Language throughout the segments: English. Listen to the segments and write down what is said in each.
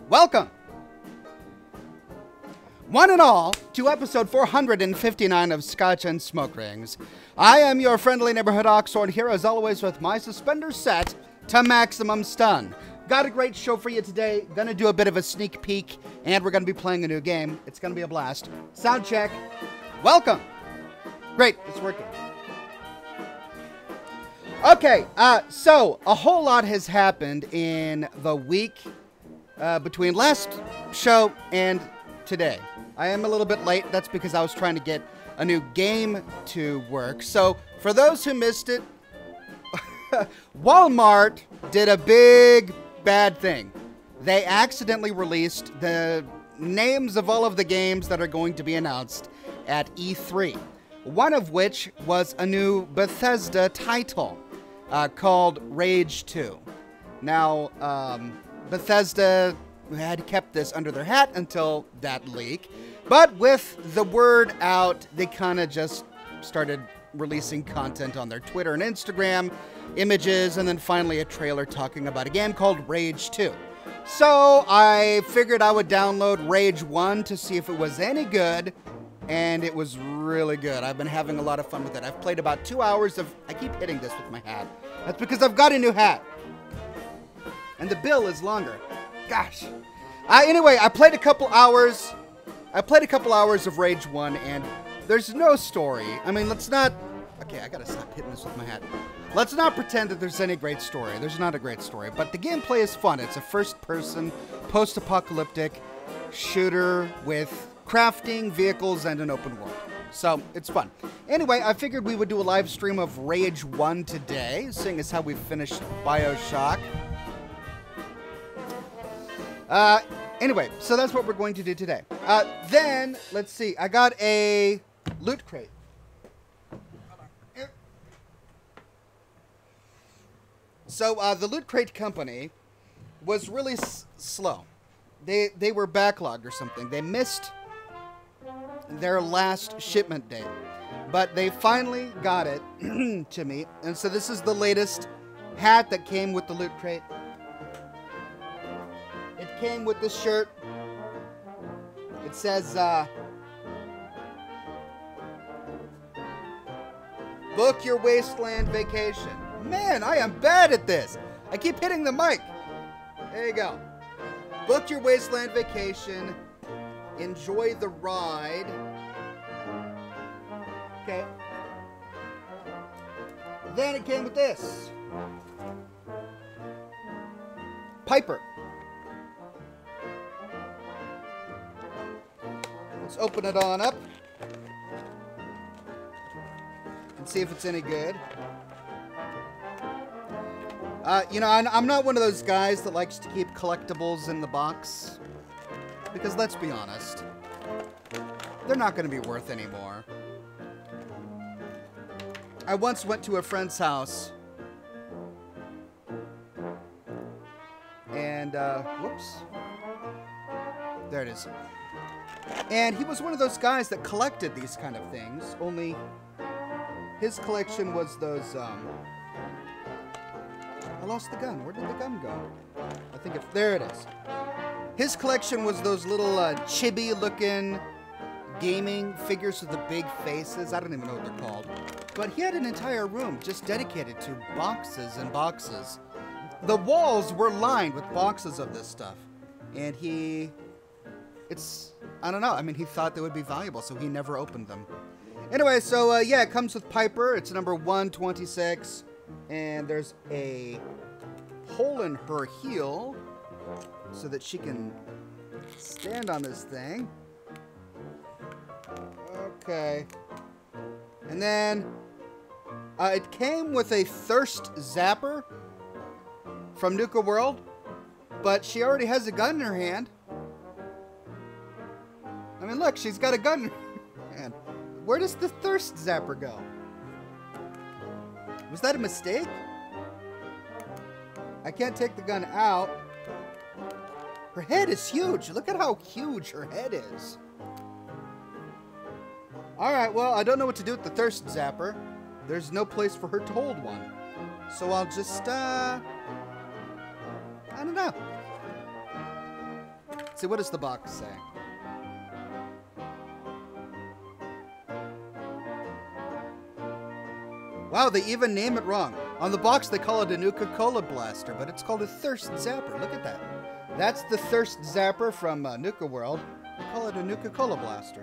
Welcome, one and all, to episode 459 of Scotch and Smoke Rings. I am your friendly neighborhood Oxhorn here, as always, with my suspenders set to maximum stun. Got a great show for you today. Gonna do a bit of a sneak peek, and we're gonna be playing a new game. It's gonna be a blast. Sound check. Welcome. Great, it's working. Okay, so a whole lot has happened in the week between last show and today. I am a little bit late. That's because I was trying to get a new game to work. So, for those who missed it, Walmart did a big bad thing. They accidentally released the names of all of the games that are going to be announced at E3. One of which was a new Bethesda title called Rage 2. Now, Bethesda had kept this under their hat until that leak. But with the word out, they kind of just started releasing content on their Twitter and Instagram, images, and then finally a trailer talking about a game called Rage 2. So I figured I would download Rage 1 to see if it was any good, and it was really good. I've been having a lot of fun with it. I've played about 2 hours of... I keep hitting this with my hat. That's because I've got a new hat. And the bill is longer. Gosh. Anyway, I played a couple hours of Rage 1, and there's no story. I mean, let's not... Okay, I gotta stop hitting this with my hat. Let's not pretend that there's any great story. There's not a great story, but the gameplay is fun. It's a first-person, post-apocalyptic shooter with crafting, vehicles, and an open world. So, it's fun. Anyway, I figured we would do a live stream of Rage 1 today, seeing as how we finished BioShock. Anyway, so that's what we're going to do today. Then, let's see. I got a loot crate. So, the Loot Crate company was really slow. They were backlogged or something. They missed their last shipment date. But they finally got it to me. And so this is the latest hat that came with the Loot Crate. It came with this shirt. It says, book your wasteland vacation. Man, I am bad at this. I keep hitting the mic. There you go. Book your wasteland vacation. Enjoy the ride. Okay. Then it came with this. Piper. Let's open it on up and see if it's any good. You know, I'm not one of those guys that likes to keep collectibles in the box, because let's be honest, they're not going to be worth any more. I once went to a friend's house, and, whoops, there it is. And he was one of those guys that collected these kind of things, only his collection was those, I lost the gun. Where did the gun go? I think there it is. His collection was those little chibi-looking gaming figures with the big faces. I don't even know what they're called. But he had an entire room just dedicated to boxes and boxes. The walls were lined with boxes of this stuff. And I don't know. I mean, he thought they would be valuable, so he never opened them. Anyway, so yeah, it comes with Piper. It's number 126. And there's a hole in her heel so that she can stand on this thing. Okay. And then it came with a thirst zapper from Nuka World, but she already has a gun in her hand. I mean, look, she's got a gun in her hand. Where does the thirst zapper go? Was that a mistake? I can't take the gun out. Her head is huge. Look at how huge her head is. Alright, well, I don't know what to do with the thirst zapper. There's no place for her to hold one. So I'll just, I don't know. Let's see, what does the box say? Wow, they even name it wrong. On the box, they call it a Nuka-Cola Blaster, but it's called a Thirst Zapper. Look at that. That's the Thirst Zapper from Nuka World. They call it a Nuka-Cola Blaster.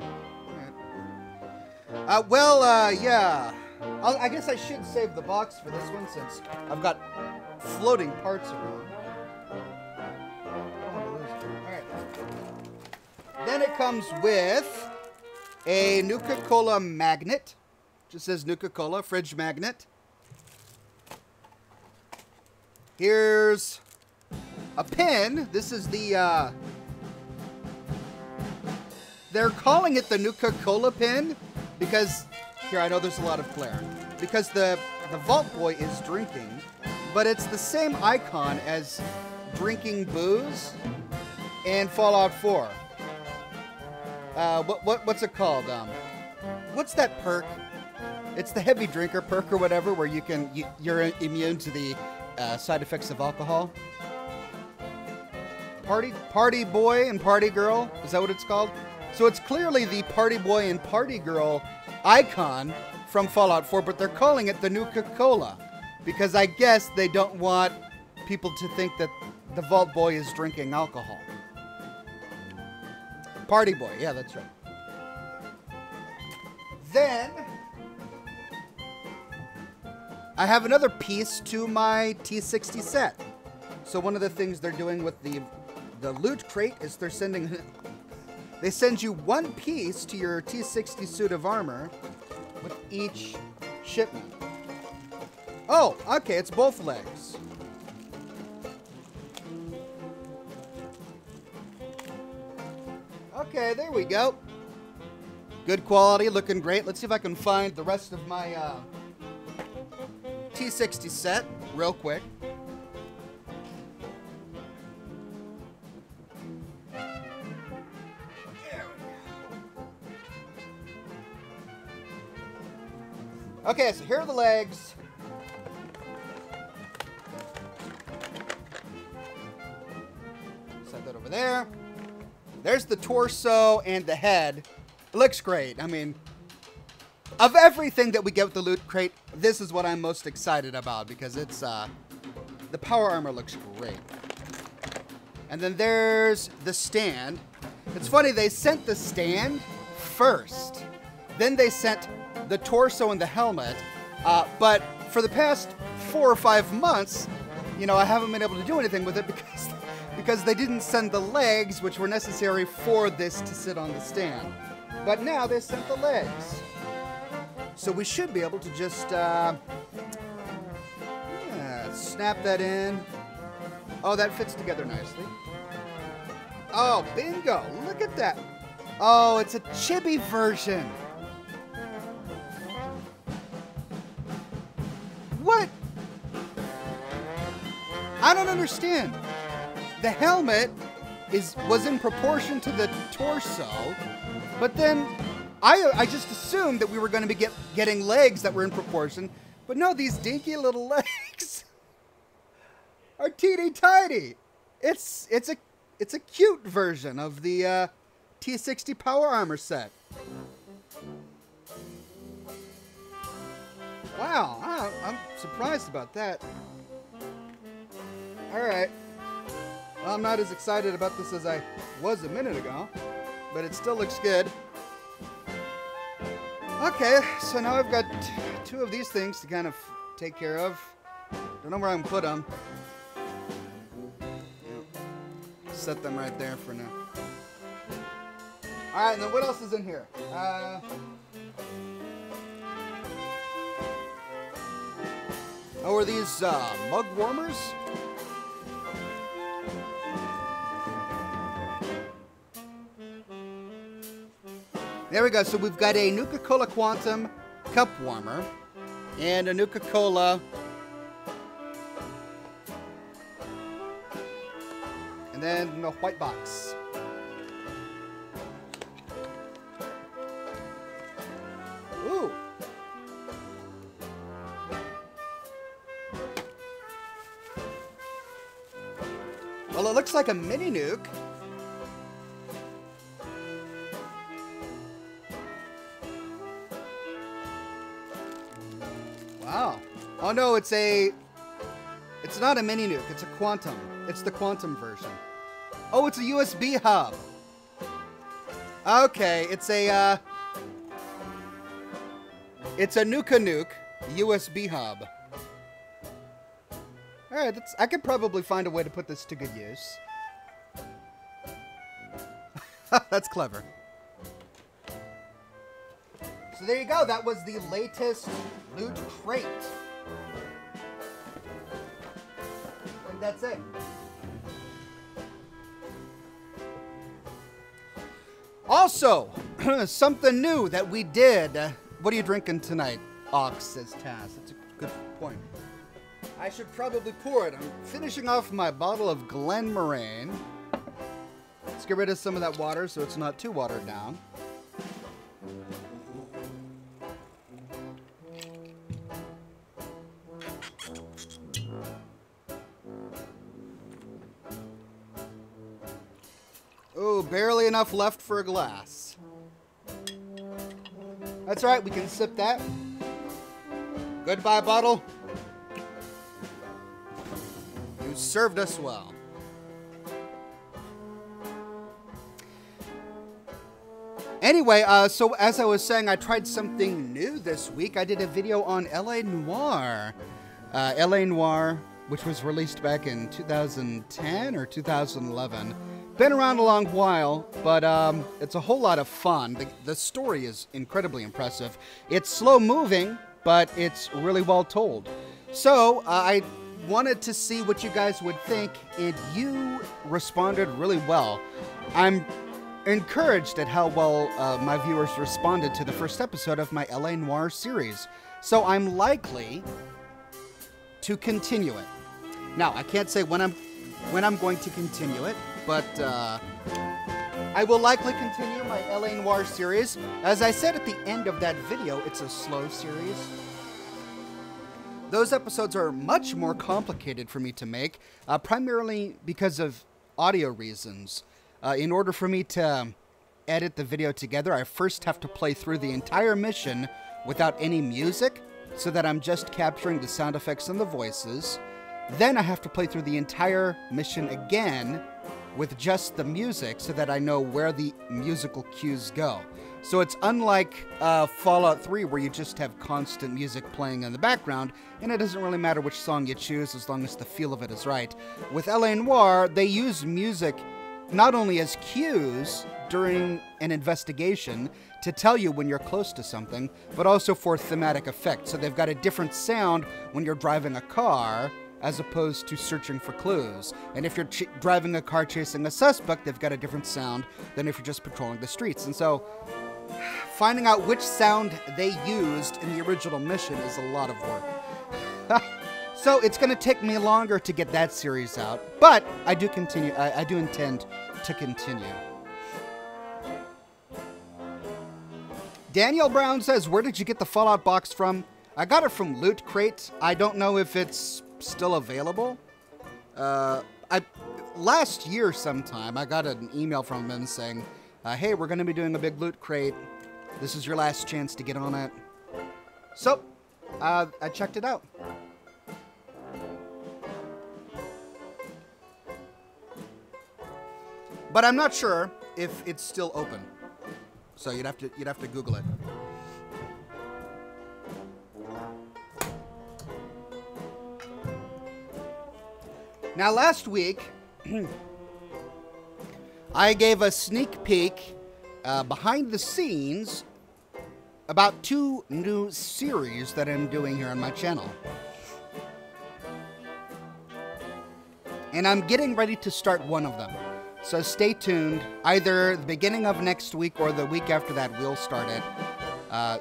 All right. Yeah. I guess I should save the box for this one since I've got floating parts around. All right. Then it comes with a Nuka-Cola magnet. Just says Nuka-Cola, fridge magnet. Here's a pin. This is the, they're calling it the Nuka-Cola Pin because, here, I know there's a lot of glare, because the Vault Boy is drinking, but it's the same icon as drinking booze in Fallout 4. What's it called? What's that perk? It's the heavy drinker perk or whatever, where you're immune to the side effects of alcohol. Party boy and party girl, is that what it's called? So it's clearly the party boy and party girl icon from Fallout 4, but they're calling it the Nuka-Cola because I guess they don't want people to think that the Vault Boy is drinking alcohol. Party boy, yeah, that's right. Then I have another piece to my T60 set. So one of the things they're doing with the loot crate is they send you one piece to your T60 suit of armor with each shipment. Oh, okay, it's both legs. Okay, there we go. Good quality, looking great. Let's see if I can find the rest of my T60 set real quick. Okay, so here are the legs. Set that over there. There's the torso and the head. It looks great. I mean, of everything that we get with the loot crate, this is what I'm most excited about because it's, the power armor looks great. And then there's the stand. It's funny, they sent the stand first. Then they sent the torso and the helmet. But for the past 4 or 5 months, you know, I haven't been able to do anything with it because they didn't send the legs, which were necessary for this to sit on the stand. But now they sent the legs. So we should be able to just snap that in. Oh, that fits together nicely. Oh, bingo. Look at that. Oh, it's a chibi version. What? I don't understand. The helmet was in proportion to the torso, but then I just assumed that we were going to be getting legs that were in proportion, but no, these dinky little legs are teeny tiny. It's a cute version of the T60 power armor set. Wow, I'm surprised about that. All right. Well, I'm not as excited about this as I was a minute ago, but it still looks good. Okay, so now I've got 2 of these things to kind of take care of. Don't know where I'm gonna put them. Set them right there for now. All right, and then what else is in here? Oh, are these mug warmers? There we go. So we've got a Nuka-Cola Quantum cup warmer and a Nuka-Cola and then a white box. Ooh. Well, it looks like a mini nuke. Oh no, it's not a mini nuke, it's a quantum. It's the quantum version. Oh, it's a USB hub. Okay, it's a Nuka-Nuke USB hub. Alright, I could probably find a way to put this to good use. That's clever. So there you go, that was the latest Loot Crate. And that's it. Also, something new that we did. What are you drinking tonight, Ox, says Taz. That's a good point. I should probably pour it. I'm finishing off my bottle of Glen Moraine. Let's get rid of some of that water so it's not too watered down. Oh, barely enough left for a glass. That's right, we can sip that. Goodbye, bottle. You served us well. Anyway, so as I was saying, I tried something new this week. I did a video on L.A. Noire. L.A. Noire, which was released back in 2010 or 2011. Been around a long while, but it's a whole lot of fun. The story is incredibly impressive. It's slow moving, but it's really well told. So I wanted to see what you guys would think, and you responded really well. I'm encouraged at how well my viewers responded to the first episode of my L.A. Noire series. So I'm likely to continue it. Now, I can't say when I'm going to continue it, but I will likely continue my L.A. Noire series. As I said at the end of that video, it's a slow series. Those episodes are much more complicated for me to make, primarily because of audio reasons. In order for me to edit the video together, I first have to play through the entire mission without any music, so that I'm just capturing the sound effects and the voices. Then I have to play through the entire mission again with just the music, so that I know where the musical cues go. So it's unlike Fallout 3, where you just have constant music playing in the background, and it doesn't really matter which song you choose as long as the feel of it is right. With L.A. Noire, they use music not only as cues during an investigation to tell you when you're close to something, but also for thematic effect. So they've got a different sound when you're driving a car as opposed to searching for clues. And if you're driving a car chasing a suspect, they've got a different sound than if you're just patrolling the streets. And so finding out which sound they used in the original mission is a lot of work. So it's going to take me longer to get that series out, but I do intend to continue. Daniel Brown says, where did you get the Fallout box from? I got it from Loot Crate. I don't know if it's still available. Last year sometime, I got an email from him saying, hey, we're going to be doing a big Loot Crate. This is your last chance to get on it. So, I checked it out. But I'm not sure if it's still open. So you'd have to Google it. Now last week, I gave a sneak peek behind the scenes about 2 new series that I'm doing here on my channel. And I'm getting ready to start one of them. So stay tuned. Either the beginning of next week or the week after that, we'll start it.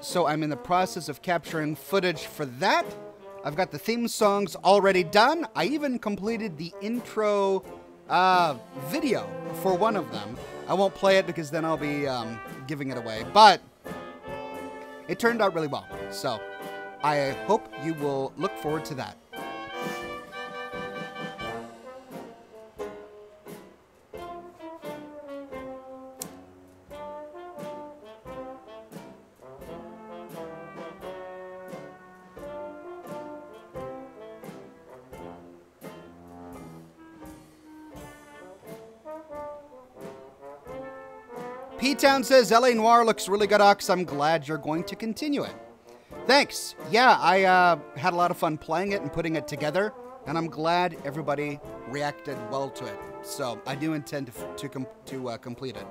So I'm in the process of capturing footage for that. I've got the theme songs already done. I even completed the intro video for one of them. I won't play it because then I'll be giving it away. But it turned out really well. So I hope you will look forward to that. P-Town says, LA Noir looks really good, Ox. I'm glad you're going to continue it. Thanks. Yeah, I had a lot of fun playing it and putting it together, and I'm glad everybody reacted well to it. So I do intend to complete it.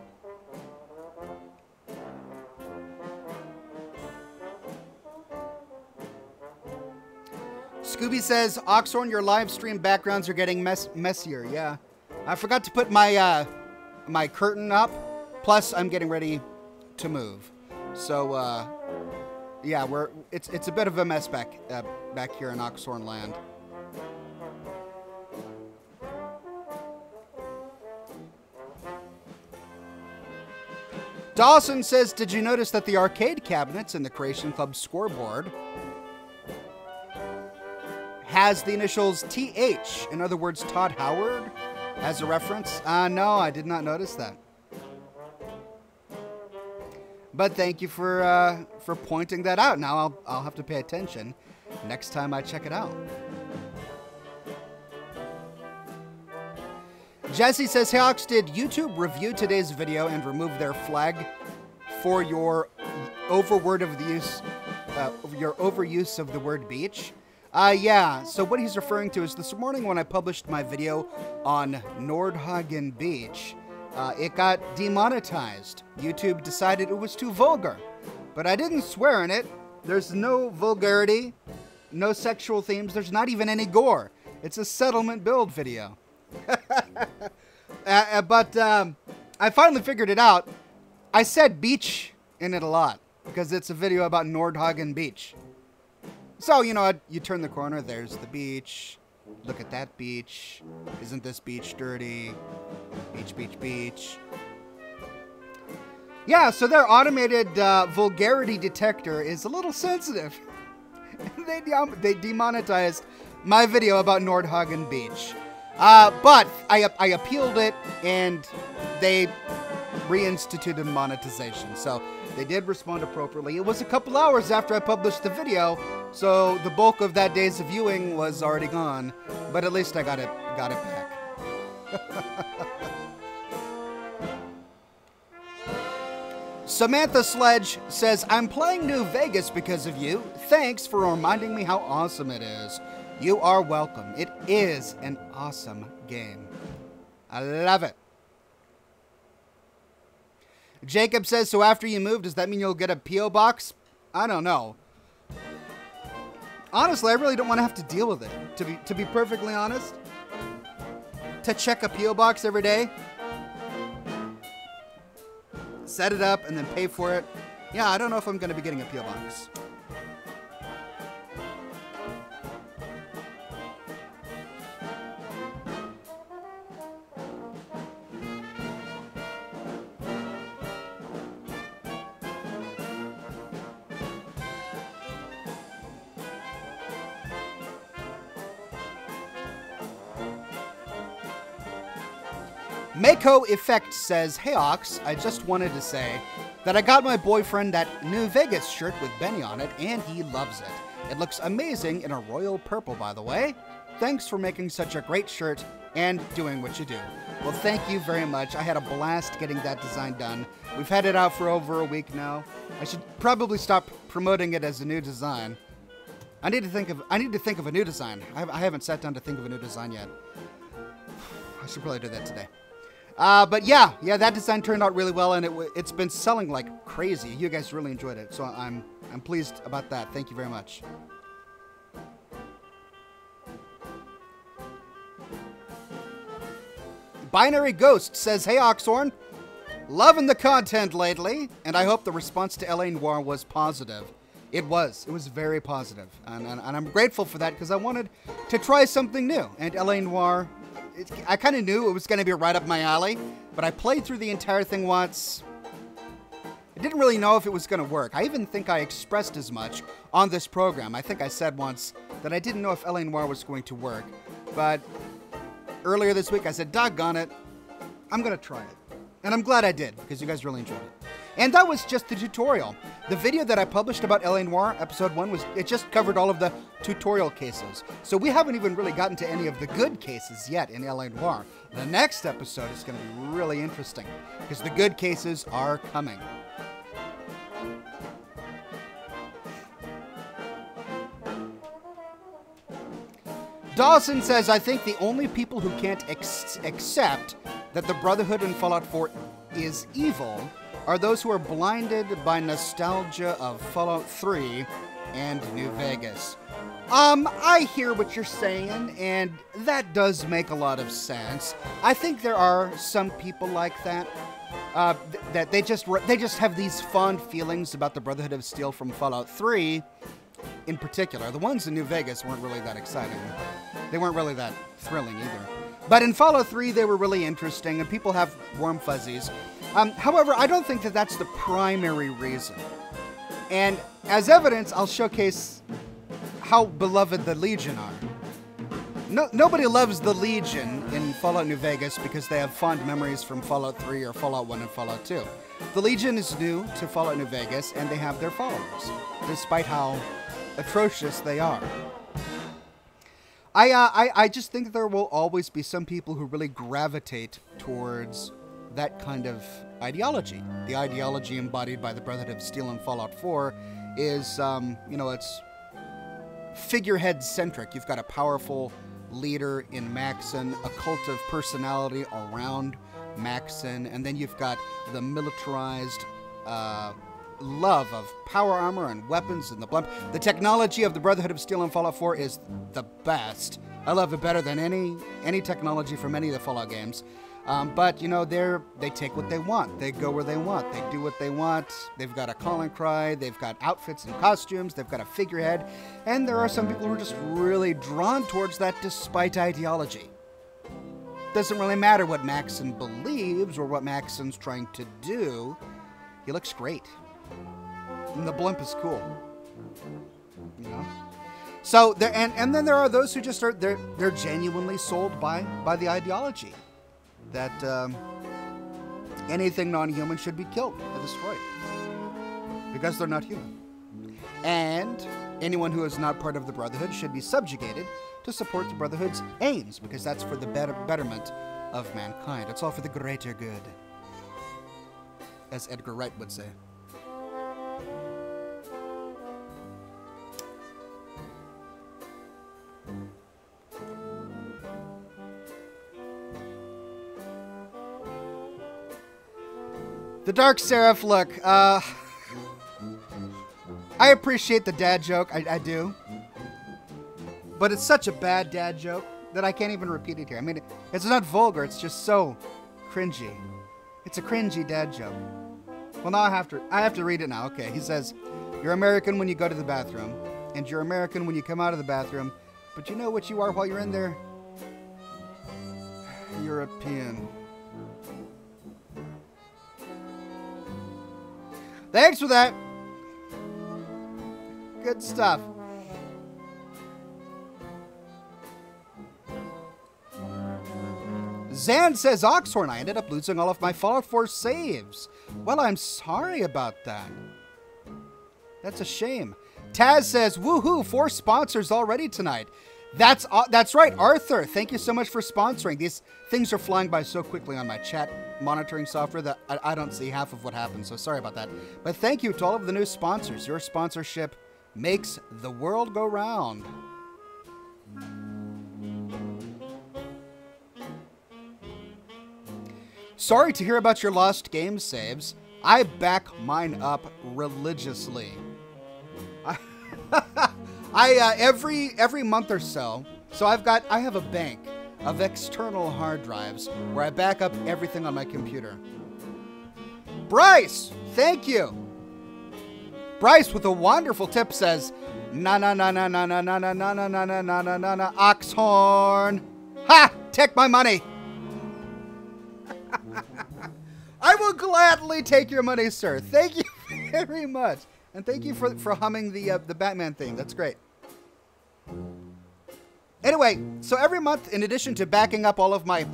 Scooby says, Oxhorn, your live stream backgrounds are getting messier. Yeah, I forgot to put my my curtain up. Plus, I'm getting ready to move. So, yeah, it's a bit of a mess back here in Oxhorn land. Dawson says, did you notice that the arcade cabinets in the Creation Club scoreboard has the initials TH, in other words, Todd Howard, as a reference? No, I did not notice that. But thank you for pointing that out. Now I'll have to pay attention next time I check it out. Jesse says, hey Ox, did YouTube review today's video and remove their flag for your overuse of the word beach? Yeah, so what he's referring to is this morning when I published my video on Nordhagen Beach, it got demonetized. YouTube decided it was too vulgar, but I didn't swear in it. There's no vulgarity, no sexual themes, there's not even any gore. It's a settlement build video. But I finally figured it out. I said beach in it a lot because it's a video about Nordhagen Beach. So, you know, you turn the corner, there's the beach. Look at that beach. Isn't this beach dirty? Beach, beach, beach. Yeah, so their automated vulgarity detector is a little sensitive. They demonetized my video about Nordhagen Beach. But I appealed it, and they reinstituted monetization. So they did respond appropriately. It was a couple hours after I published the video, so the bulk of that day's viewing was already gone. But at least I got it back. Samantha Sledge says, I'm playing New Vegas because of you. Thanks for reminding me how awesome it is. You are welcome. It is an awesome game. I love it. Jacob says, so after you move, does that mean you'll get a P.O. box? I don't know. Honestly, I really don't want to have to deal with it. To be perfectly honest, to check a P.O. box every day, set it up, and then pay for it. Yeah, I don't know if I'm going to be getting a P.O. box. Mako Effect says, hey Ox, I just wanted to say that I got my boyfriend that New Vegas shirt with Benny on it, and he loves it. It looks amazing in a royal purple, by the way. Thanks for making such a great shirt and doing what you do. Well, thank you very much. I had a blast getting that design done. We've had it out for over a week now. I should probably stop promoting it as a new design. I need to think of a new design. I haven't sat down to think of a new design yet. I should probably do that today. But yeah, that design turned out really well, and it's been selling like crazy. You guys really enjoyed it, so I'm pleased about that. Thank you very much. Binary Ghost says, hey Oxhorn, loving the content lately, and I hope the response to LA Noir was positive. It was very positive, and I'm grateful for that because I wanted to try something new, and LA Noir, I kind of knew it was going to be right up my alley, but I played through the entire thing once. I didn't really know if it was going to work. I even think I expressed as much on this program. I think I said once that I didn't know if LA Noir was going to work, but earlier this week I said, doggone it, I'm going to try it. And I'm glad I did, because you guys really enjoyed it. And that was just the tutorial. The video that I published about L.A. Noire, episode 1, it just covered all of the tutorial cases. So we haven't even really gotten to any of the good cases yet in L.A. Noire. The next episode is going to be really interesting, because the good cases are coming. Dawson says, I think the only people who can't accept that the Brotherhood in Fallout 4 is evil are those who are blinded by nostalgia of Fallout 3 and New Vegas. I hear what you're saying, and that does make a lot of sense. I think there are some people like that, that they just have these fond feelings about the Brotherhood of Steel from Fallout 3 in particular. The ones in New Vegas weren't really that exciting. They weren't really that thrilling either. But in Fallout 3, they were really interesting, and people have warm fuzzies. However, I don't think that that's the primary reason. And as evidence, I'll showcase how beloved the Legion are. Nobody loves the Legion in Fallout New Vegas because they have fond memories from Fallout 3 or Fallout 1 and Fallout 2. The Legion is new to Fallout New Vegas, and they have their followers, despite how atrocious they are. I just think there will always be some people who really gravitate towards that kind of ideology. The ideology embodied by the Brotherhood of Steel in Fallout 4 is, it's figurehead-centric. You've got a powerful leader in Maxon, a cult of personality around Maxon, and then you've got the militarized love of power armor and weapons and the blimp. The technology of the Brotherhood of Steel in Fallout 4 is the best. I love it better than any technology from any of the Fallout games. But, they take what they want. They go where they want. They do what they want. They've got a call and cry. They've got outfits and costumes. They've got a figurehead. And there are some people who are just really drawn towards that despite ideology. Doesn't really matter what Maxon believes or what Maxon's trying to do. He looks great. And the blimp is cool. So, and then there are those who just are, they're genuinely sold by the ideology. That anything non-human should be killed and destroyed because they're not human. And anyone who is not part of the Brotherhood should be subjugated to support the Brotherhood's aims, because that's for the betterment of mankind. It's all for the greater good, as Edgar Wright would say. The Dark Seraph, look, I appreciate the dad joke, I do. But it's such a bad dad joke that I can't even repeat it here. I mean, it's not vulgar, it's just so cringy. It's a cringy dad joke. Well, now I have to read it now. Okay, he says, you're American when you go to the bathroom, and you're American when you come out of the bathroom, but you know what you are while you're in there? European. Thanks for that. Good stuff. Zan says, Oxhorn, I ended up losing all of my Fallout 4 saves. Well, I'm sorry about that. That's a shame. Taz says, woohoo, 4 sponsors already tonight. That's right, Arthur. Thank you so much for sponsoring. These things are flying by so quickly on my chat monitoring software that I don't see half of what happens, so sorry about that. But thank you to all of the new sponsors. Your sponsorship makes the world go round. Sorry to hear about your lost game saves. I back mine up religiously. Every month or so, I have a bank of external hard drives where I back up everything on my computer. Bryce, thank you. Bryce with a wonderful tip says, na na na na na na na na na na na na na na na Oxhorn. Ha! Take my money. I will gladly take your money, sir. Thank you very much. And thank you for humming the Batman theme. That's great. Anyway, so every month, in addition to backing up all of my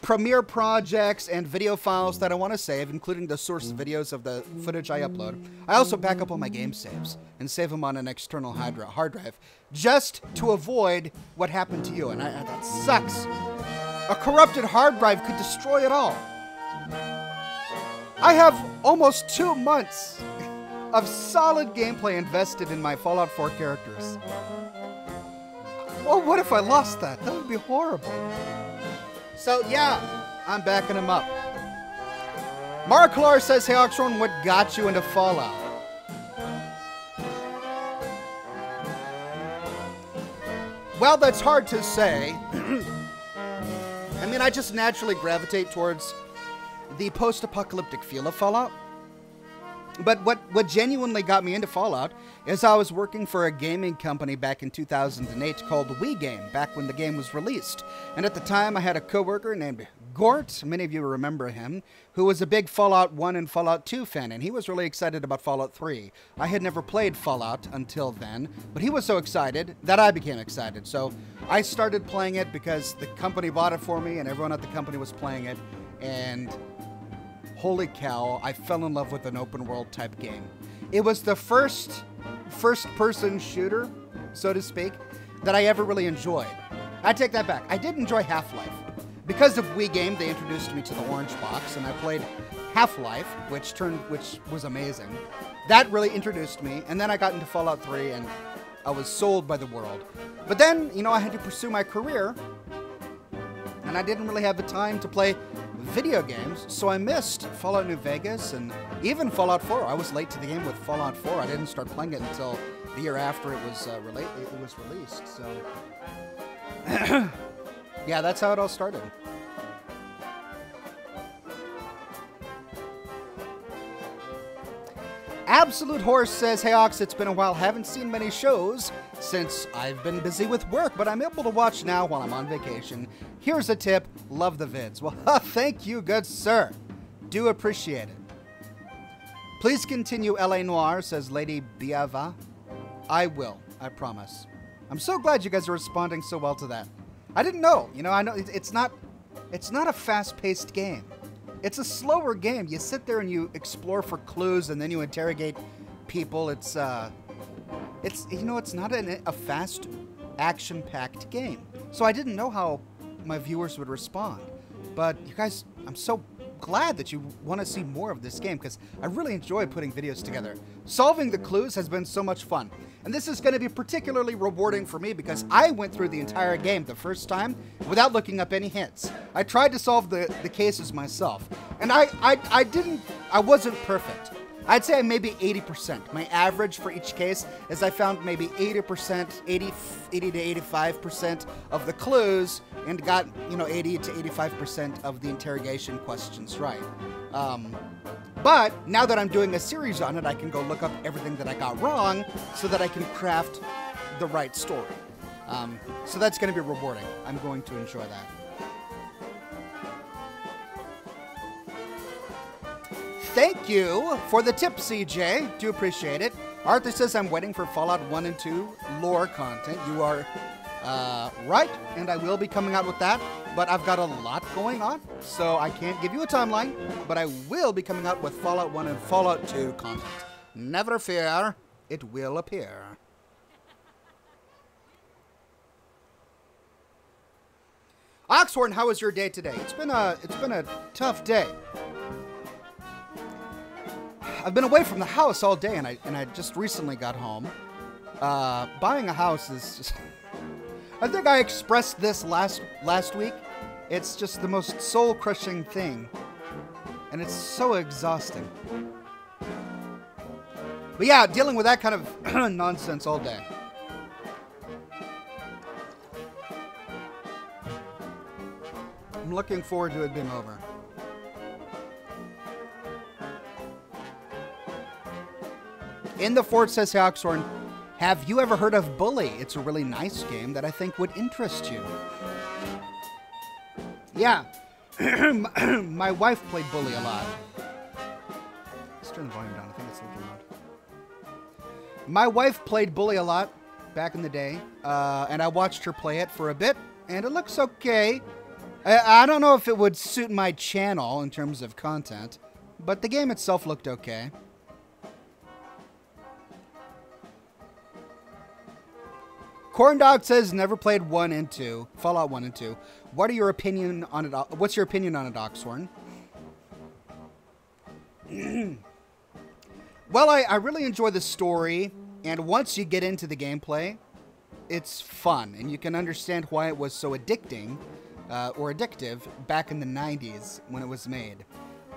Premiere projects and video files that I want to save, including the source videos of the footage I upload. I also back up all my game saves and save them on an external hard drive, just to avoid what happened to you, and that sucks. A corrupted hard drive could destroy it all. I have almost 2 months of solid gameplay invested in my Fallout 4 characters. Well, what if I lost that? That would be horrible. So, yeah, I'm backing him up. Mara Kalar says, hey, Oxhorn, what got you into Fallout? Well, that's hard to say. I mean, I just naturally gravitate towards the post-apocalyptic feel of Fallout. But what genuinely got me into Fallout is I was working for a gaming company back in 2008 called WeGame, back when the game was released. And at the time, I had a coworker named Gort, many of you remember him, who was a big Fallout 1 and Fallout 2 fan, and he was really excited about Fallout 3. I had never played Fallout until then, but he was so excited that I became excited. So I started playing it because the company bought it for me, and everyone at the company was playing it, and holy cow, I fell in love with an open world type game. It was the first person shooter, so to speak, that I ever really enjoyed. I take that back. I did enjoy Half-Life. Because of WeGame, they introduced me to the Orange Box, and I played Half-Life, which was amazing. That really introduced me, and then I got into Fallout 3, and I was sold by the world. But then, you know, I had to pursue my career, and I didn't really have the time to play video games, so I missed Fallout New Vegas and even Fallout 4. I was late to the game with Fallout 4. I didn't start playing it until the year after it was released. So, yeah, that's how it all started. Absolute Horse says, hey Ox, it's been a while. Haven't seen many shows since I've been busy with work, but I'm able to watch now while I'm on vacation. Here's a tip. Love the vids. Well, thank you, good sir. Do appreciate it. Please continue, LA Noir, says Lady Biava. I will. I promise. I'm so glad you guys are responding so well to that. I didn't know. You know, I know it's not a fast-paced game. It's a slower game. You sit there and you explore for clues, and then you interrogate people. It's not a fast, action-packed game. So I didn't know how my viewers would respond. But you guys, I'm so glad that you want to see more of this game, because I really enjoy putting videos together. Solving the clues has been so much fun. And this is going to be particularly rewarding for me because I went through the entire game the first time without looking up any hints. I tried to solve the cases myself. And I wasn't perfect. I'd say maybe 80%. My average for each case is I found maybe 80%, 80 to 85% of the clues and got, 80 to 85% of the interrogation questions right. But now that I'm doing a series on it, I can go look up everything that I got wrong so that I can craft the right story. So that's going to be rewarding. I'm going to enjoy that. Thank you for the tip, CJ. Do appreciate it. Arthur says, I'm waiting for Fallout 1 and 2 lore content. You are right, and I will be coming out with that. But I've got a lot going on, so I can't give you a timeline. But I will be coming out with Fallout 1 and Fallout 2 content. Never fear, it will appear. Oxhorn, how was your day today? It's been a tough day. I've been away from the house all day, and I just recently got home. Buying a house is just... I think I expressed this last week. It's just the most soul-crushing thing, and it's so exhausting. But yeah, dealing with that kind of nonsense all day. I'm looking forward to it being over. In the Fort says, hey, Oxhorn, have you ever heard of Bully? It's a really nice game that I think would interest you. Yeah, my wife played Bully a lot. Let's turn the volume down. I think it's a little loud. My wife played Bully a lot back in the day, and I watched her play it for a bit, and it looks okay. I don't know if it would suit my channel in terms of content, but the game itself looked okay. Corndog says never played 1 and 2, Fallout 1 and 2. What are your opinion on it? What's your opinion on it, Oxhorn? Well, I really enjoy the story, and once you get into the gameplay, it's fun, and you can understand why it was so addicting, or addictive, back in the 90s when it was made.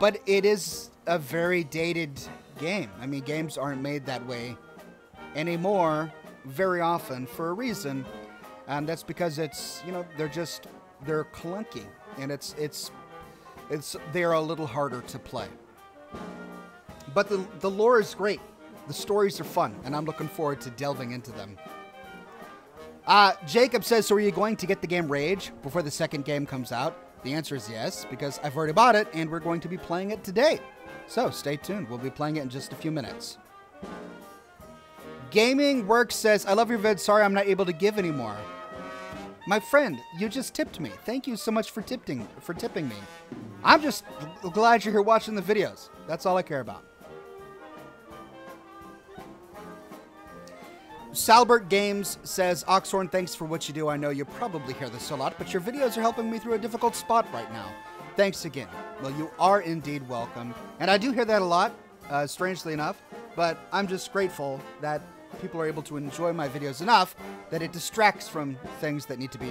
But it is a very dated game. I mean, games aren't made that way anymore very often for a reason, and that's because it's, you know, they're clunky, and they're a little harder to play. But the lore is great. The stories are fun, and I'm looking forward to delving into them. Jacob says, so are you going to get the game Rage before the second game comes out? The answer is yes, because I've already bought it, and we're going to be playing it today. So stay tuned. We'll be playing it in just a few minutes. Gaming Works says, I love your vid. Sorry I'm not able to give anymore. My friend, you just tipped me. Thank you so much for tipping me. I'm just glad you're here watching the videos. That's all I care about. Salbert Games says, Oxhorn, thanks for what you do. I know you probably hear this a lot, but your videos are helping me through a difficult spot right now. Thanks again. Well, you are indeed welcome. And I do hear that a lot, strangely enough, but I'm just grateful that people are able to enjoy my videos enough that it distracts from things that need to be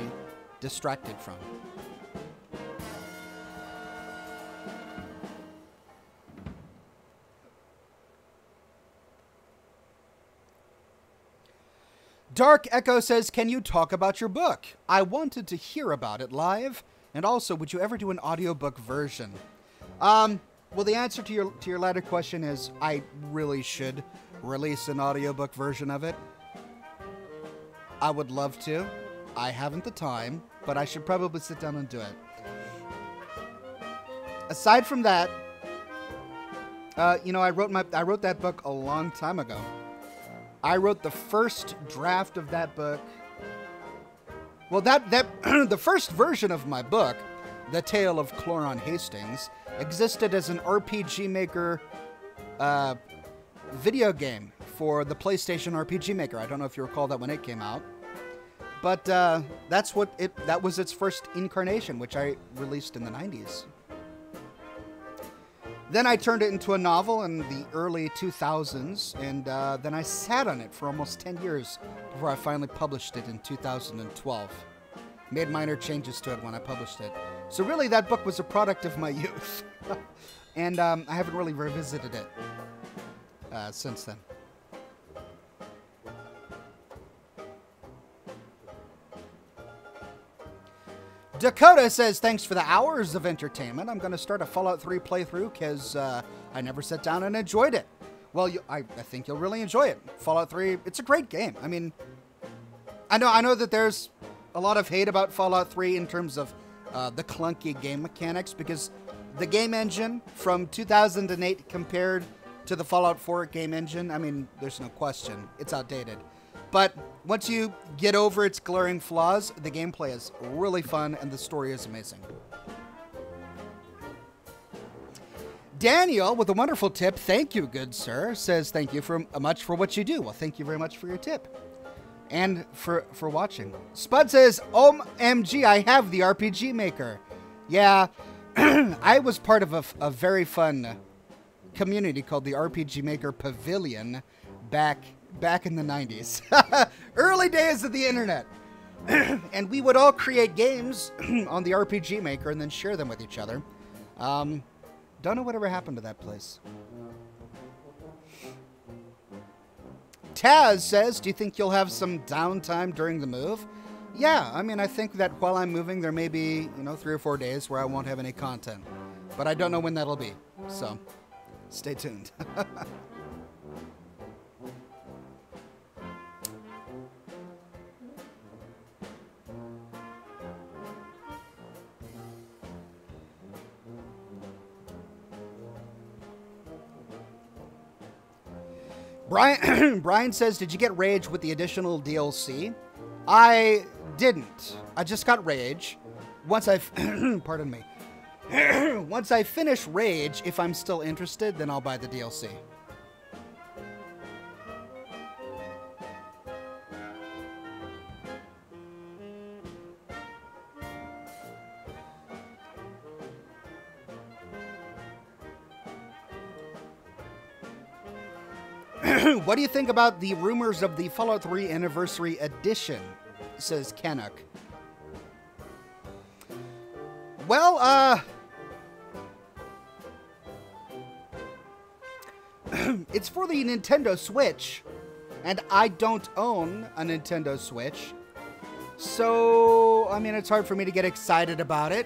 distracted from. Dark Echo says, can you talk about your book? I wanted to hear about it live. And also, would you ever do an audiobook version? Well, the answer to your latter question is I really should release an audiobook version of it. I would love to. I haven't the time, but I should probably sit down and do it. Aside from that, you know, I wrote that book a long time ago. I wrote the first draft of that book. Well, the first version of my book, The Tale of Cloron Hastings, existed as an RPG Maker video game for the PlayStation RPG Maker. I don't know if you recall that when it came out, but that was its first incarnation, which I released in the 90s. Then I turned it into a novel in the early 2000s, and then I sat on it for almost 10 years before I finally published it in 2012. Made minor changes to it when I published it. So really, that book was a product of my youth. And I haven't really revisited it since then. Dakota says, thanks for the hours of entertainment. I'm going to start a Fallout 3 playthrough because I never sat down and enjoyed it. Well, I think you'll really enjoy it. Fallout 3, it's a great game. I mean, I know that there's a lot of hate about Fallout 3 in terms of the clunky game mechanics, because the game engine from 2008 compared to the Fallout 4 game engine, I mean, there's no question. It's outdated. But once you get over its glaring flaws, the gameplay is really fun and the story is amazing. Daniel, with a wonderful tip, thank you, good sir, says thank you much for what you do. Well, thank you very much for your tip. And for watching. Spud says, OMG, I have the RPG Maker. Yeah, I was part of a very fun community called the RPG Maker Pavilion back in the 90s. Early days of the internet. And we would all create games on the RPG Maker and then share them with each other. Don't know whatever happened to that place. Taz says, do you think you'll have some downtime during the move? Yeah, I mean, I think that while I'm moving, there may be, 3 or 4 days where I won't have any content. But I don't know when that'll be. So, stay tuned. Brian says, did you get Rage with the additional DLC? I didn't. I just got Rage. once I've, pardon me, once I finish Rage, if I'm still interested, then I'll buy the DLC. What do you think about the rumors of the Fallout 3 Anniversary Edition? Says Canuck. Well, it's for the Nintendo Switch, and I don't own a Nintendo Switch. So, I mean, it's hard for me to get excited about it.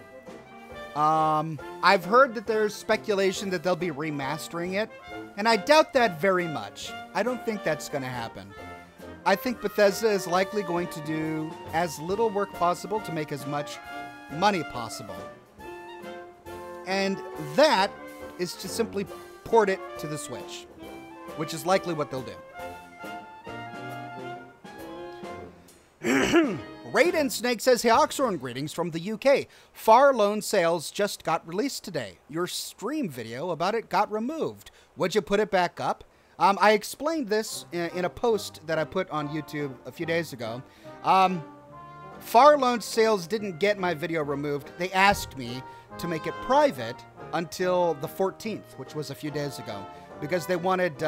I've heard that there's speculation that they'll be remastering it, and I doubt that very much. I don't think that's going to happen. I think Bethesda is likely going to do as little work possible to make as much money possible. And that is to simply port it to the Switch, which is likely what they'll do. Raiden Snake says, hey Oxhorn, greetings from the UK. Far Lone Sales just got released today. Your stream video about it got removed. Would you put it back up? I explained this in a post that I put on YouTube a few days ago. Far Lone Sales didn't get my video removed. They asked me to make it private until the 14th, which was a few days ago, because they wanted,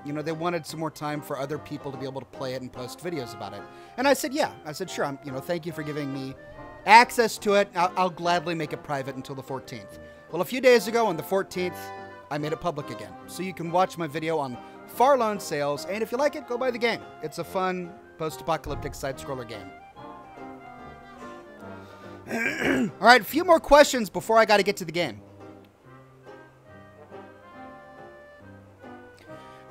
you know, they wanted some more time for other people to be able to play it and post videos about it. And I said, yeah. I said, sure, you know, thank you for giving me access to it. I'll gladly make it private until the 14th. Well, a few days ago on the 14th, I made it public again. So you can watch my video on Far Lone Sales, and if you like it, go buy the game. It's a fun post-apocalyptic side-scroller game. All right, a few more questions before I got to get to the game.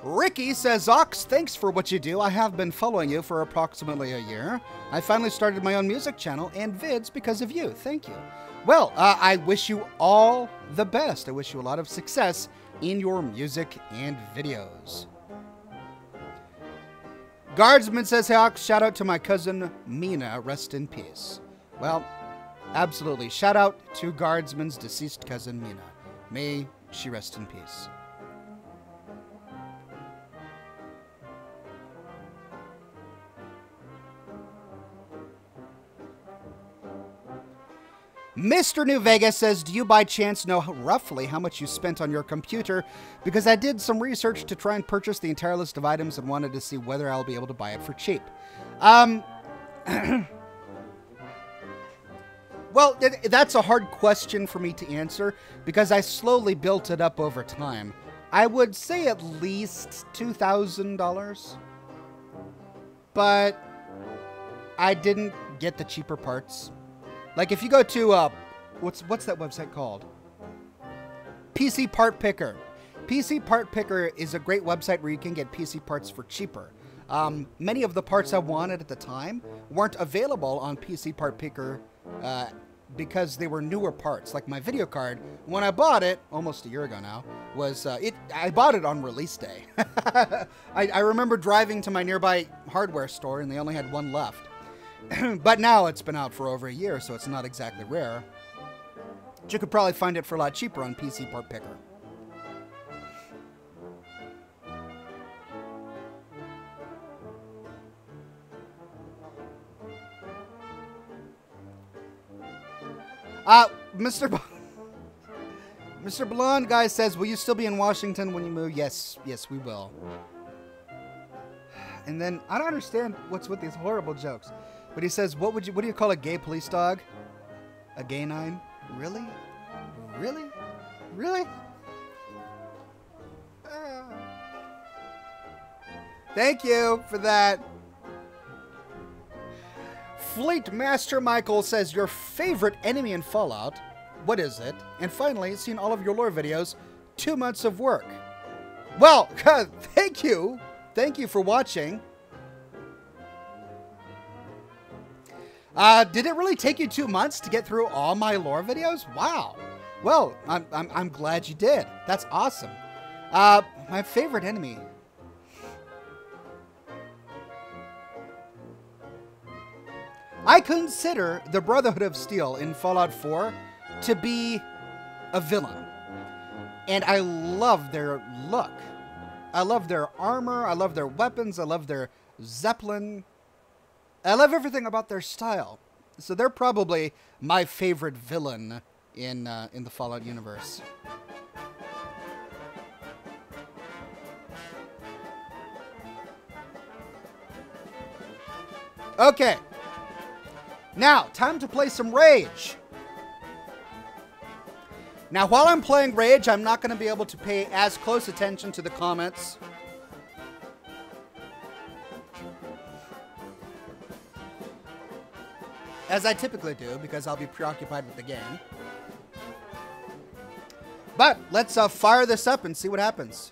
Ricky says, Ox, thanks for what you do. I have been following you for approximately a year. I finally started my own music channel and vids because of you. Thank you. Well, I wish you all the best. I wish you a lot of success in your music and videos. Guardsman says, hey, Ox, shout out to my cousin Mina. Rest in peace. Well, absolutely. Shout out to Guardsman's deceased cousin Mina. May she rest in peace. Mr. New Vegas says, do you by chance know roughly how much you spent on your computer? Because I did some research to try and purchase the entire list of items and wanted to see whether I'll be able to buy it for cheap. Well, that's a hard question for me to answer because I slowly built it up over time. I would say at least $2,000, but I didn't get the cheaper parts. Like if you go to, what's that website called? PC Part Picker. PC Part Picker is a great website where you can get PC parts for cheaper. Many of the parts I wanted at the time weren't available on PC Part Picker because they were newer parts. Like my video card, when I bought it, almost a year ago now, was, I bought it on release day. I remember driving to my nearby hardware store and they only had one left. But now it's been out for over a year, so it's not exactly rare. But you could probably find it for a lot cheaper on PC Part Picker. Mr. Blonde Guy says, will you still be in Washington when you move? Yes, we will. And then, I don't understand what's with these horrible jokes. But he says, what do you call a gay police dog? A gay nine? Really? Really? Really? Thank you for that. Fleet Master Michael says, your favorite enemy in Fallout? What is it? And finally, seen all of your lore videos. 2 months of work. Well, thank you. Thank you for watching. Did it really take you 2 months to get through all my lore videos? Wow. Well, I'm glad you did. That's awesome. My favorite enemy. I consider the Brotherhood of Steel in Fallout 4 to be a villain. And I love their look. I love their armor. I love their weapons. I love their Zeppelin. I love everything about their style. So they're probably my favorite villain in the Fallout universe. Okay. Now, time to play some Rage. Now, while I'm playing Rage, I'm not going to be able to pay as close attention to the comments. As I typically do, because I'll be preoccupied with the game. But, let's fire this up and see what happens.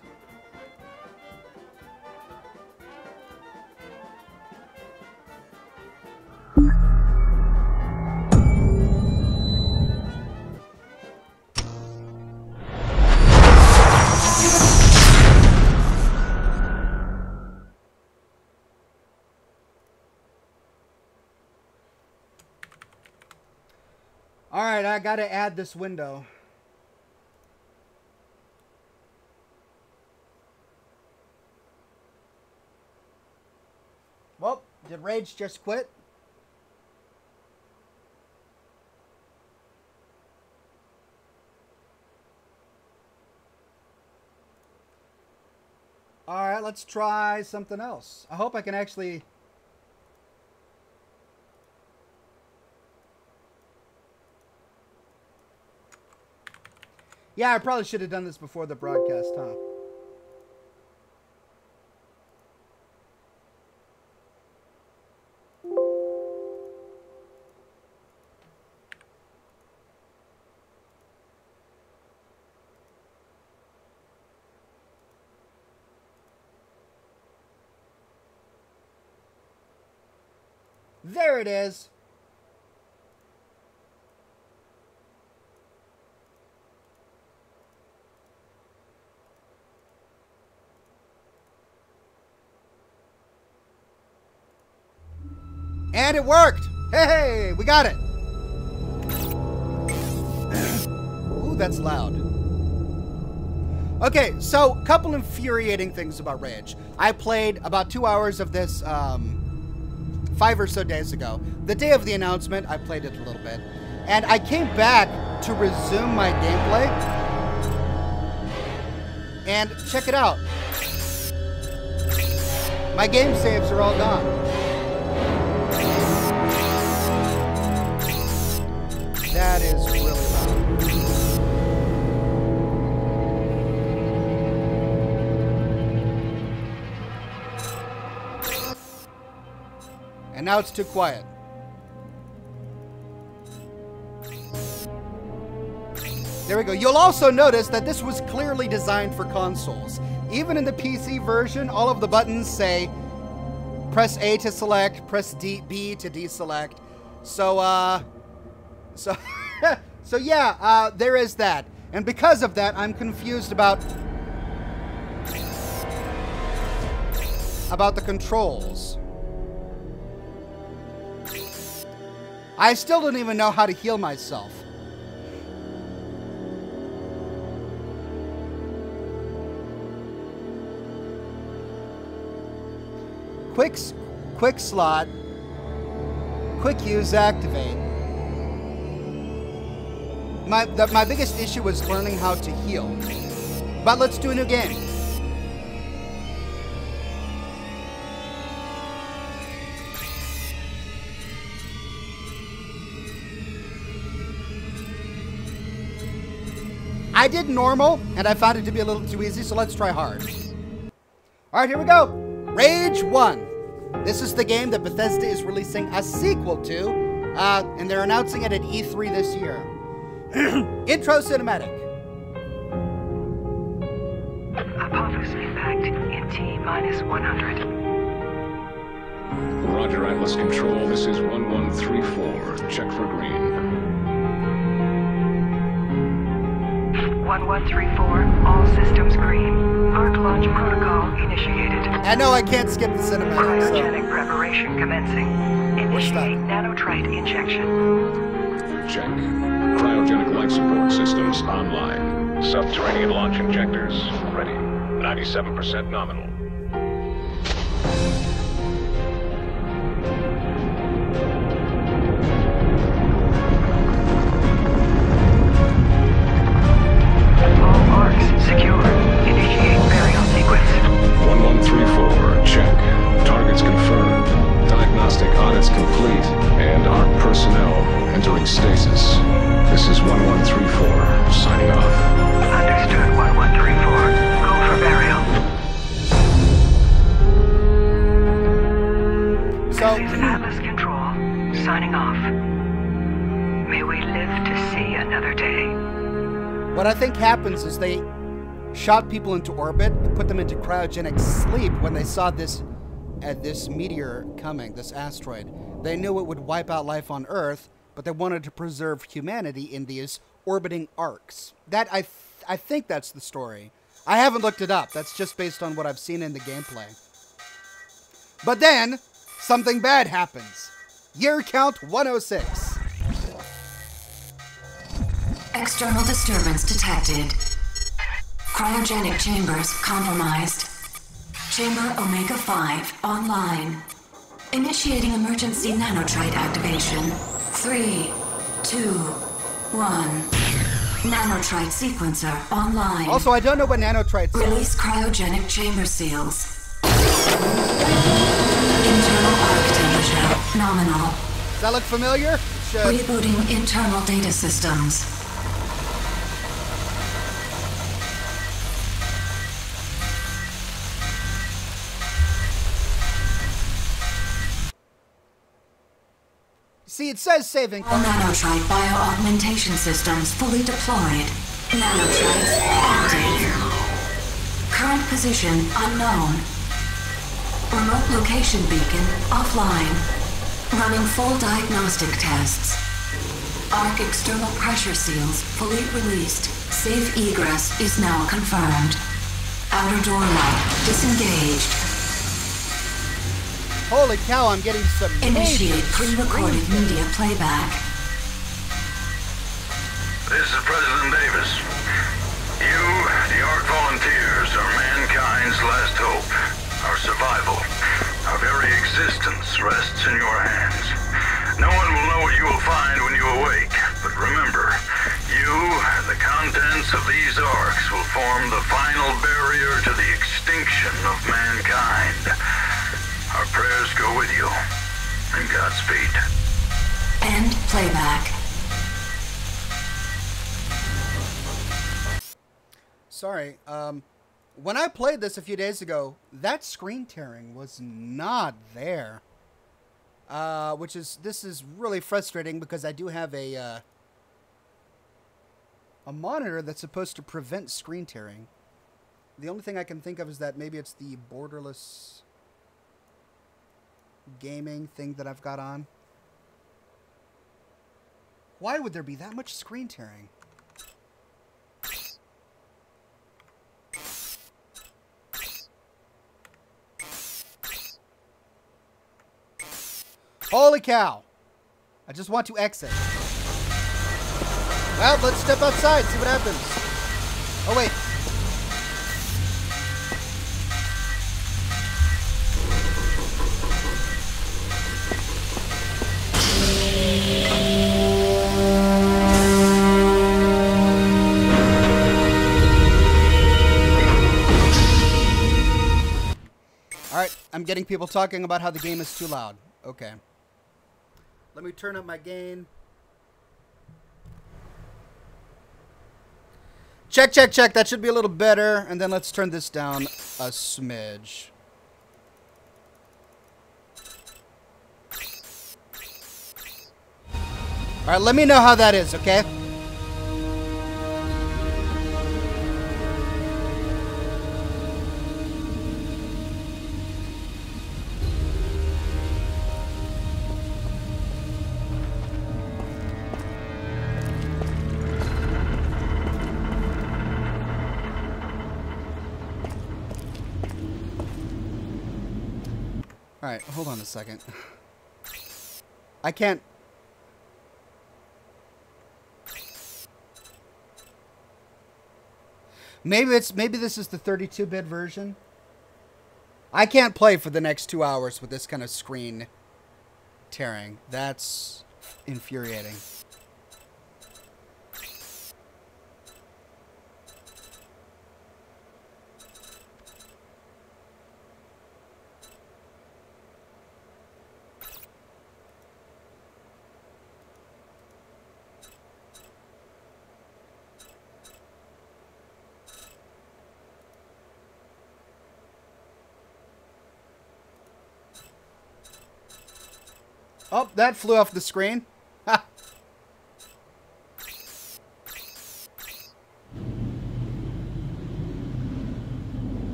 Alright, I gotta add this window. Well, did Rage just quit? Alright, let's try something else. I hope I can actually... Yeah, I probably should have done this before the broadcast, huh? There it is. And it worked! Hey, we got it! Ooh, that's loud. Okay, so, couple infuriating things about Rage. I played about 2 hours of this 5 or so days ago. The day of the announcement, I played it a little bit. And I came back to resume my gameplay. And check it out. My game saves are all gone. That is really loud. And now it's too quiet. There we go. You'll also notice that this was clearly designed for consoles. Even in the PC version, all of the buttons say press A to select, press B to deselect. So yeah, there is that. And because of that, I'm confused about the controls. I still don't even know how to heal myself. Quick slot, quick use activate. My biggest issue was learning how to heal. But let's do a new game. I did normal, and I found it to be a little too easy, so let's try hard. Alright, here we go. Rage 1. This is the game that Bethesda is releasing a sequel to, and they're announcing it at E3 this year. Intro cinematic. Apophis impact in T-100. Roger, Atlas Control. This is 1134. Check for green. 1134. All systems green. Arc launch protocol initiated. I know I can't skip the cinematic. Cryogenic preparation commencing. Initiating nanotrite injection. Check. Cryogenic life support systems online. Subterranean launch injectors ready. 97% nominal. All arcs secure. Initiate burial sequence. 1134, check. Targets confirmed. Diagnostic audits complete. And our personnel entering stasis. This is 1134, signing off. Understood, 1134. Go for burial. So, This is Atlas Control, signing off. May we live to see another day. what I think happens is they shot people into orbit and put them into cryogenic sleep when they saw this meteor coming, this asteroid. They knew it would wipe out life on Earth, but they wanted to preserve humanity in these orbiting arcs. That I think that's the story. I haven't looked it up. That's just based on what I've seen in the gameplay. But then, something bad happens. Year count 106. External disturbance detected. Cryogenic chambers compromised. Chamber Omega-5 online. Initiating emergency nanotrite activation. 3, 2, 1. Nanotrite sequencer online. Also, I don't know what nanotrites are. Release cryogenic chamber seals. Internal arc temperature nominal. Does that look familiar? It should. Rebooting internal data systems. See, it says saving. All nanotrite bioaugmentation systems fully deployed. Nanotrites active. Current position unknown. Remote location beacon offline. Running full diagnostic tests. Arc external pressure seals fully released. Safe egress is now confirmed. Outer door lock disengaged. Holy cow, I'm getting some Initiate major pre-recorded screen. media playback. This is President Davis. You, the Ark Volunteers, are mankind's last hope. Our survival, our very existence rests in your hands. No one will know what you will find when you awake, but remember, you and the contents of these arks will form the final barrier to the extinction of mankind. Our prayers go with you, and Godspeed. End playback. Sorry, when I played this a few days ago, that screen tearing was not there. This is really frustrating because I do have a monitor that's supposed to prevent screen tearing. The only thing I can think of is that maybe it's the borderless gaming thing that I've got on. Why would there be that much screen tearing? Holy cow! I just want to exit. Well, let's step outside, see what happens. Oh, wait. Alright, I'm getting people talking about how the game is too loud. Okay. Let me turn up my gain. Check, check, check. That should be a little better. And then let's turn this down a smidge. Alright, let me know how that is, okay? Alright, hold on a second. I can't... Maybe this is the 32-bit version. I can't play for the next 2 hours with this kind of screen tearing. That's infuriating. Oh, that flew off the screen. Ha.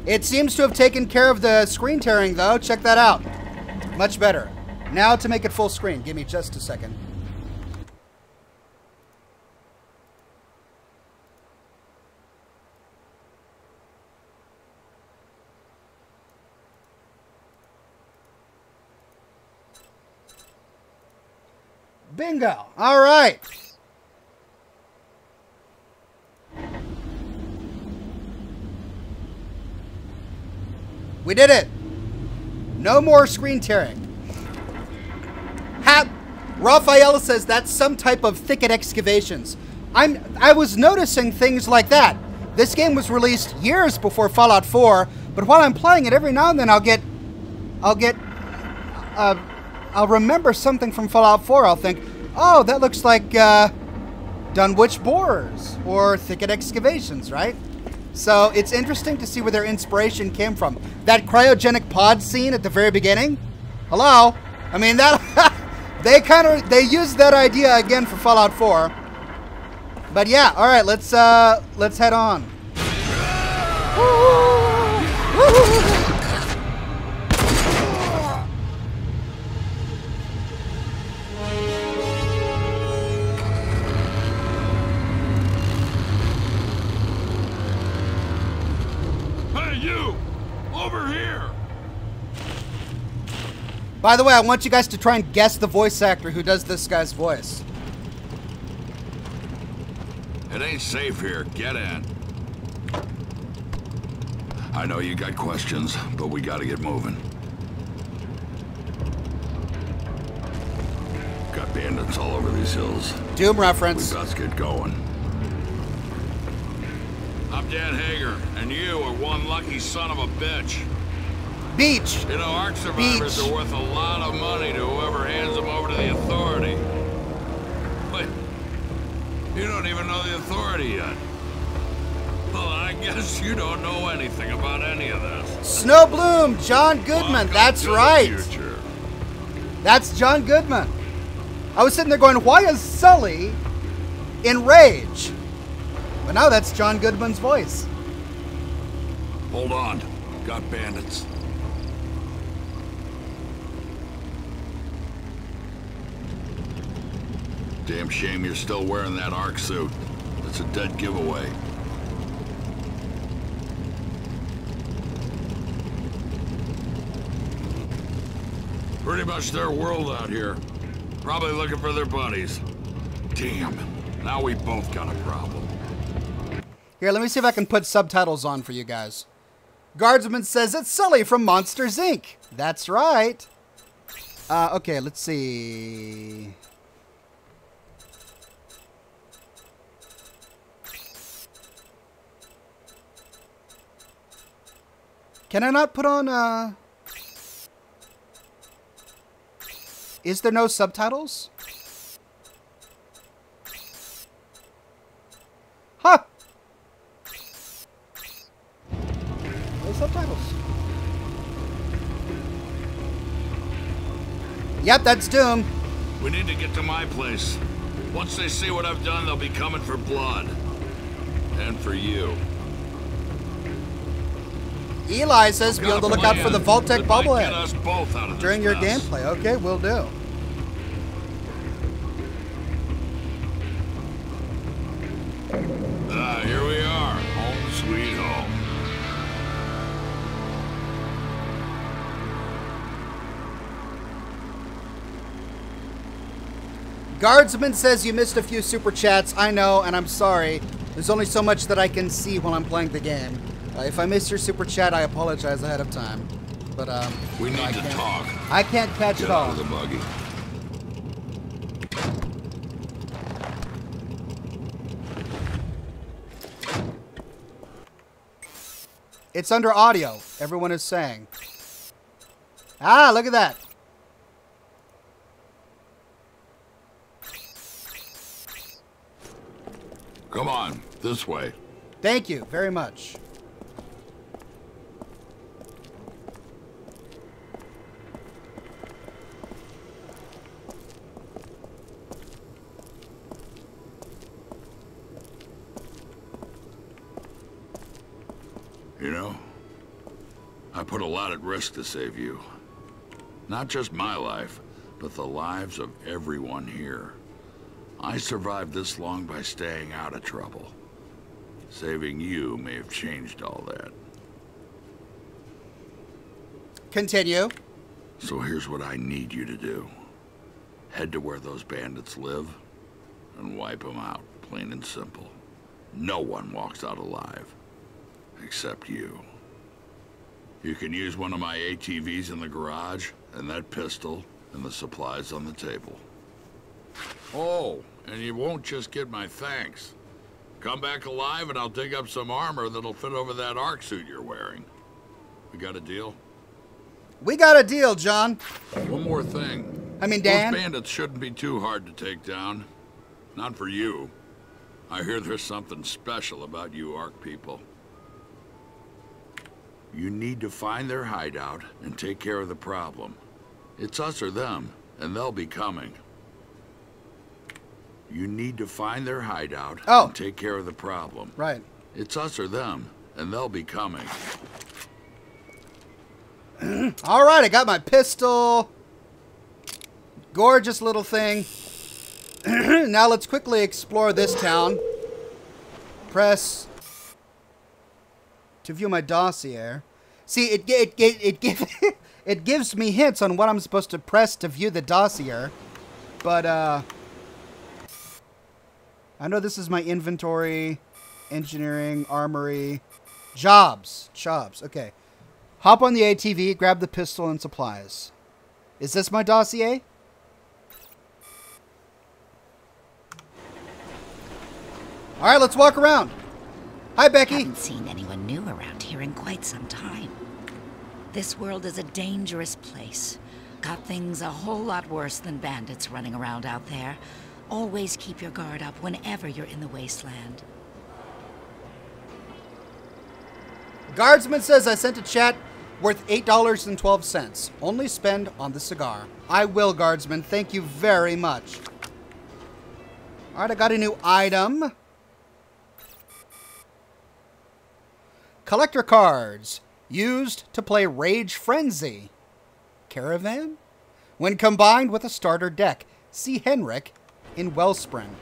It seems to have taken care of the screen tearing, though. Check that out. Much better. Now to make it full screen. Give me just a second. Bingo. All right. We did it. No more screen tearing. Raphael says that's some type of thicket excavations. I was noticing things like that. This game was released years before Fallout 4, but while I'm playing it, every now and then I'll remember something from Fallout 4. I'll think, oh, that looks like Dunwich Borers or thicket excavations, right? So it's interesting to see where their inspiration came from. That cryogenic pod scene at the very beginning. Hello? I mean, that they used that idea again for Fallout 4. But yeah, all right, let's head on. By the way, I want you guys to try and guess the voice actor who does this guy's voice. It ain't safe here. Get in. I know you got questions, but we gotta get moving. Got bandits all over these hills. Doom reference. We best get going. I'm Dan Hager, and you are one lucky son of a bitch. Beach. You know, ARC survivors are worth a lot of money to whoever hands them over to the authority. Wait, you don't even know the authority yet. Well, I guess you don't know anything about any of this. Snow Bloom, John Goodman. That's right. That's John Goodman. I was sitting there going, why is Sully in rage? But now that's John Goodman's voice. Hold on. Got bandits. Damn shame you're still wearing that ARC suit. It's a dead giveaway. Pretty much their world out here. Probably looking for their buddies. Damn. Now we both got a problem. Here, let me see if I can put subtitles on for you guys. Guardsman says it's Sully from Monsters, Inc. That's right. Okay, let's see. Can I not put on, Is there no subtitles? Huh! No subtitles. Yep, that's Doom. We need to get to my place. Once they see what I've done, they'll be coming for blood. And for you. Eli says be on the lookout for the Vault-Tec bobblehead during your mess. gameplay. Okay, will do. Here we are. Home sweet home. Guardsman says you missed a few super chats. I know, and I'm sorry. There's only so much that I can see while I'm playing the game. If I miss your super chat, I apologize ahead of time. But we need to talk. I can't catch it all. Get out of the buggy. It's under audio. Everyone is saying. Ah, look at that. Come on, this way. Thank you very much. You know, I put a lot at risk to save you. Not just my life, but the lives of everyone here. I survived this long by staying out of trouble. Saving you may have changed all that. Continue. So here's what I need you to do. Head to where those bandits live and wipe them out, plain and simple. No one walks out alive. Except you. You can use one of my ATVs in the garage, and that pistol, and the supplies on the table. Oh, and you won't just get my thanks. Come back alive and I'll dig up some armor that'll fit over that arc suit you're wearing. We got a deal? We got a deal, John. One more thing. I mean, Dan. Those bandits shouldn't be too hard to take down. Not for you. I hear there's something special about you Ark people. You need to find their hideout and take care of the problem. It's us or them, and they'll be coming. You need to find their hideout and take care of the problem. Right. It's us or them, and they'll be coming. All right, I got my pistol. Gorgeous little thing. Now let's quickly explore this town. Press to view my dossier. See, it gives me hints on what I'm supposed to press to view the dossier, but I know this is my inventory, engineering, armory, jobs. Okay, hop on the ATV, grab the pistol and supplies. Is this my dossier? All right, let's walk around. Hi, Becky. Haven't seen anyone new around here in quite some time. This world is a dangerous place. Got things a whole lot worse than bandits running around out there. Always keep your guard up whenever you're in the wasteland. Guardsman says I sent a chat worth $8.12. Only spend on the cigar. I will, Guardsman. Thank you very much. All right, I got a new item. Collector cards. Used to play Rage Frenzy. Caravan? When combined with a starter deck. See Henrik in Wellspring.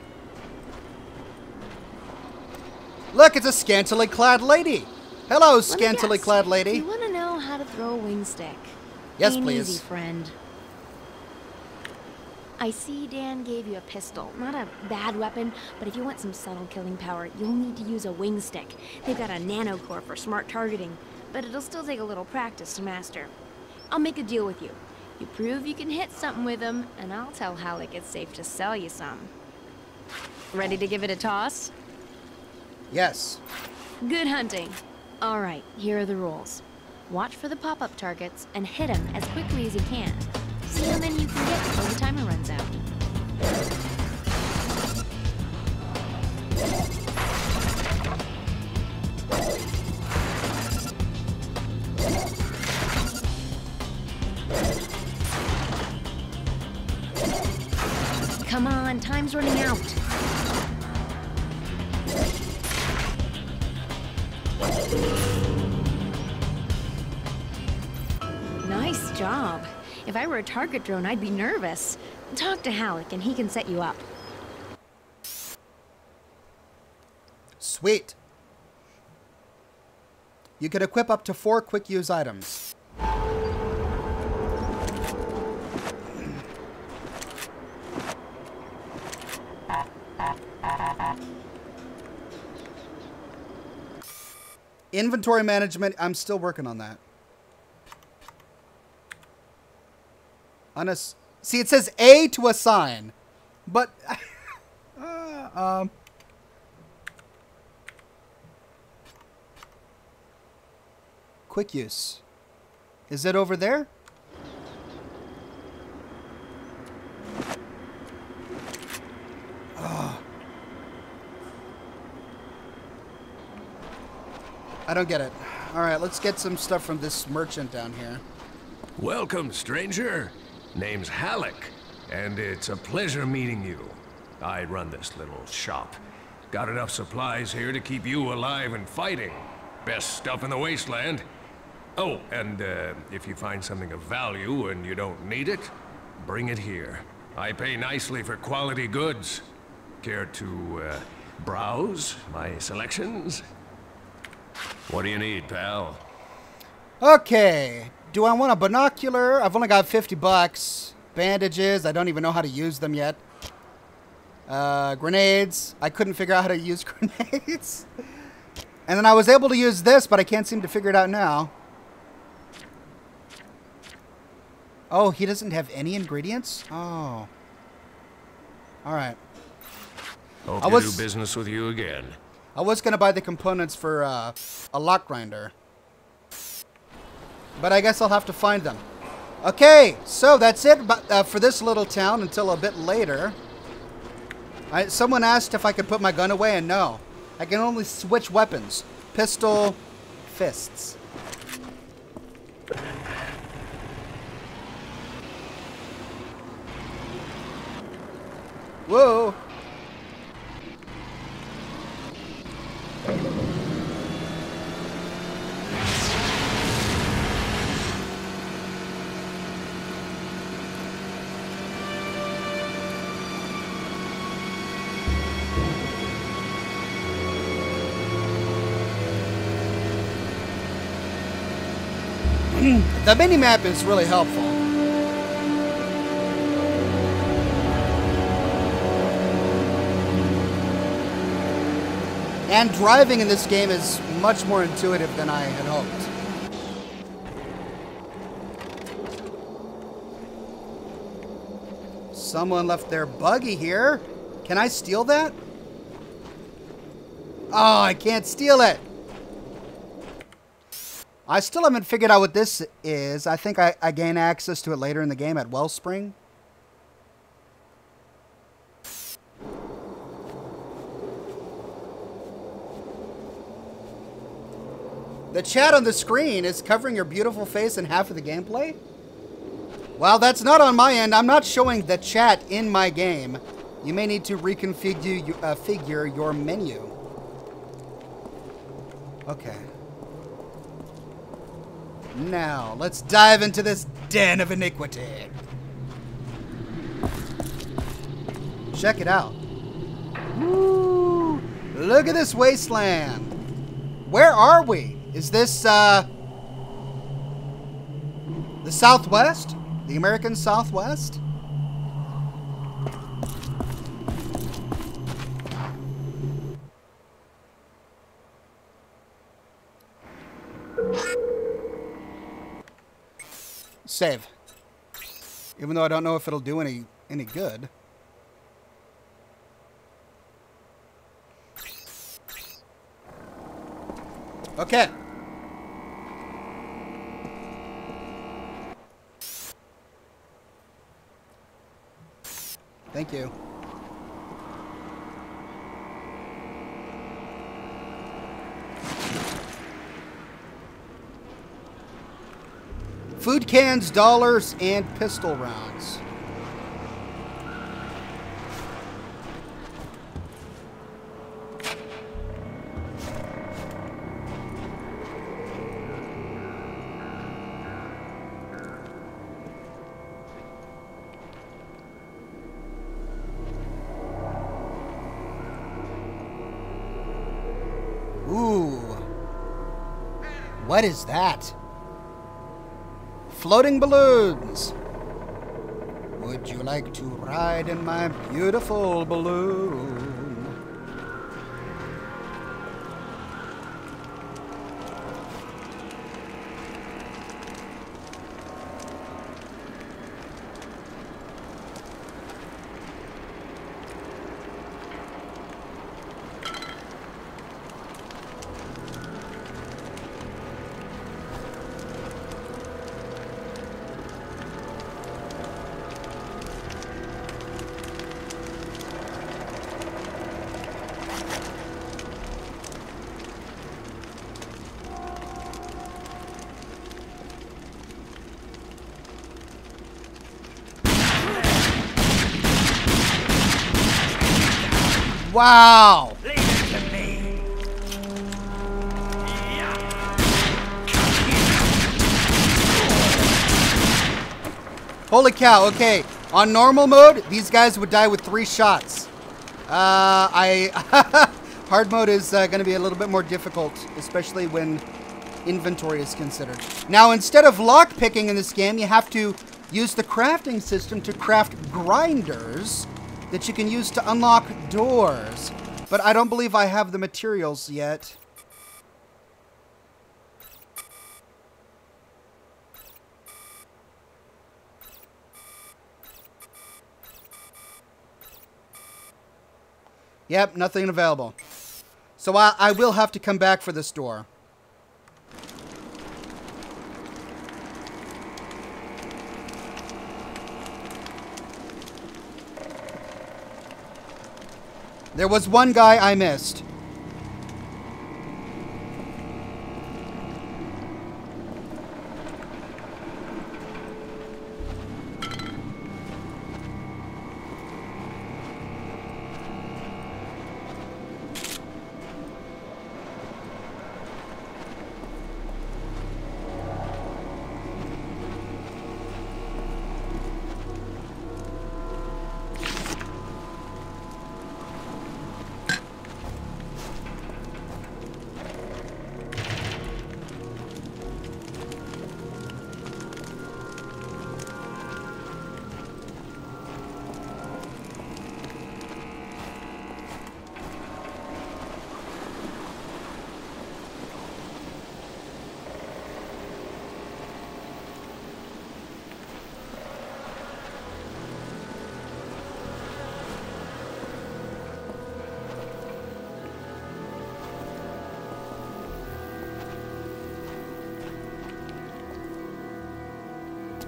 Look, it's a scantily clad lady. Hello, scantily clad lady. You want to know how to throw a wing stick? Yes, Ain't please. Easy, friend. I see Dan gave you a pistol. Not a bad weapon, but if you want some subtle killing power, you'll need to use a wing stick. They've got a nanocore for smart targeting, but it'll still take a little practice to master. I'll make a deal with you. You prove you can hit something with them, and I'll tell Halleck it's safe to sell you some. Ready to give it a toss? Yes. Good hunting. All right, here are the rules. Watch for the pop-up targets and hit them as quickly as you can. See how many you can get before the timer runs out. Come on, time's running out. Nice job. If I were a target drone, I'd be nervous. Talk to Halleck and he can set you up. Sweet. You can equip up to 4 quick-use items. Inventory management, I'm still working on that. See, it says A to assign, but quick use. Is it over there? I don't get it. All right, let's get some stuff from this merchant down here. Welcome, stranger. Name's Halleck, and it's a pleasure meeting you. I run this little shop. Got enough supplies here to keep you alive and fighting. Best stuff in the wasteland. Oh, and if you find something of value and you don't need it, bring it here. I pay nicely for quality goods. Care to browse my selections? What do you need, pal? Okay. Do I want a binocular? I've only got 50 bucks. Bandages. I don't even know how to use them yet. Grenades. I couldn't figure out how to use grenades. And then I was able to use this, but I can't seem to figure it out now. Oh, he doesn't have any ingredients? Oh. Alright. Hope to do business with you again. I was going to buy the components for a lock grinder. But I guess I'll have to find them. Okay, so that's it for this little town until a bit later. Someone asked if I could put my gun away, and no. I can only switch weapons. Pistol, fists. Whoa. The mini-map is really helpful. And driving in this game is much more intuitive than I had hoped. Someone left their buggy here. Can I steal that? Oh, I can't steal it. I still haven't figured out what this is. I think I gain access to it later in the game at Wellspring. The chat on the screen is covering your beautiful face and half of the gameplay? Well, that's not on my end. I'm not showing the chat in my game. You may need to reconfigure your menu. Okay. Now, let's dive into this den of iniquity. Check it out. Woo! Look at this wasteland. Where are we? Is this, the Southwest? The American Southwest? Save. Even though I don't know if it'll do any good. Okay. Thank you. Food cans, dollars, and pistol rounds. Ooh. What is that? Floating balloons. Would you like to ride in my beautiful balloon? Wow. Leave it to me. Holy cow, okay. On normal mode, these guys would die with 3 shots. Hard mode is going to be a little bit more difficult, especially when inventory is considered. Now, instead of lock picking in this game, you have to use the crafting system to craft grinders that you can use to unlock doors. But I don't believe I have the materials yet. Yep, nothing available. So I will have to come back for this door. There was one guy I missed.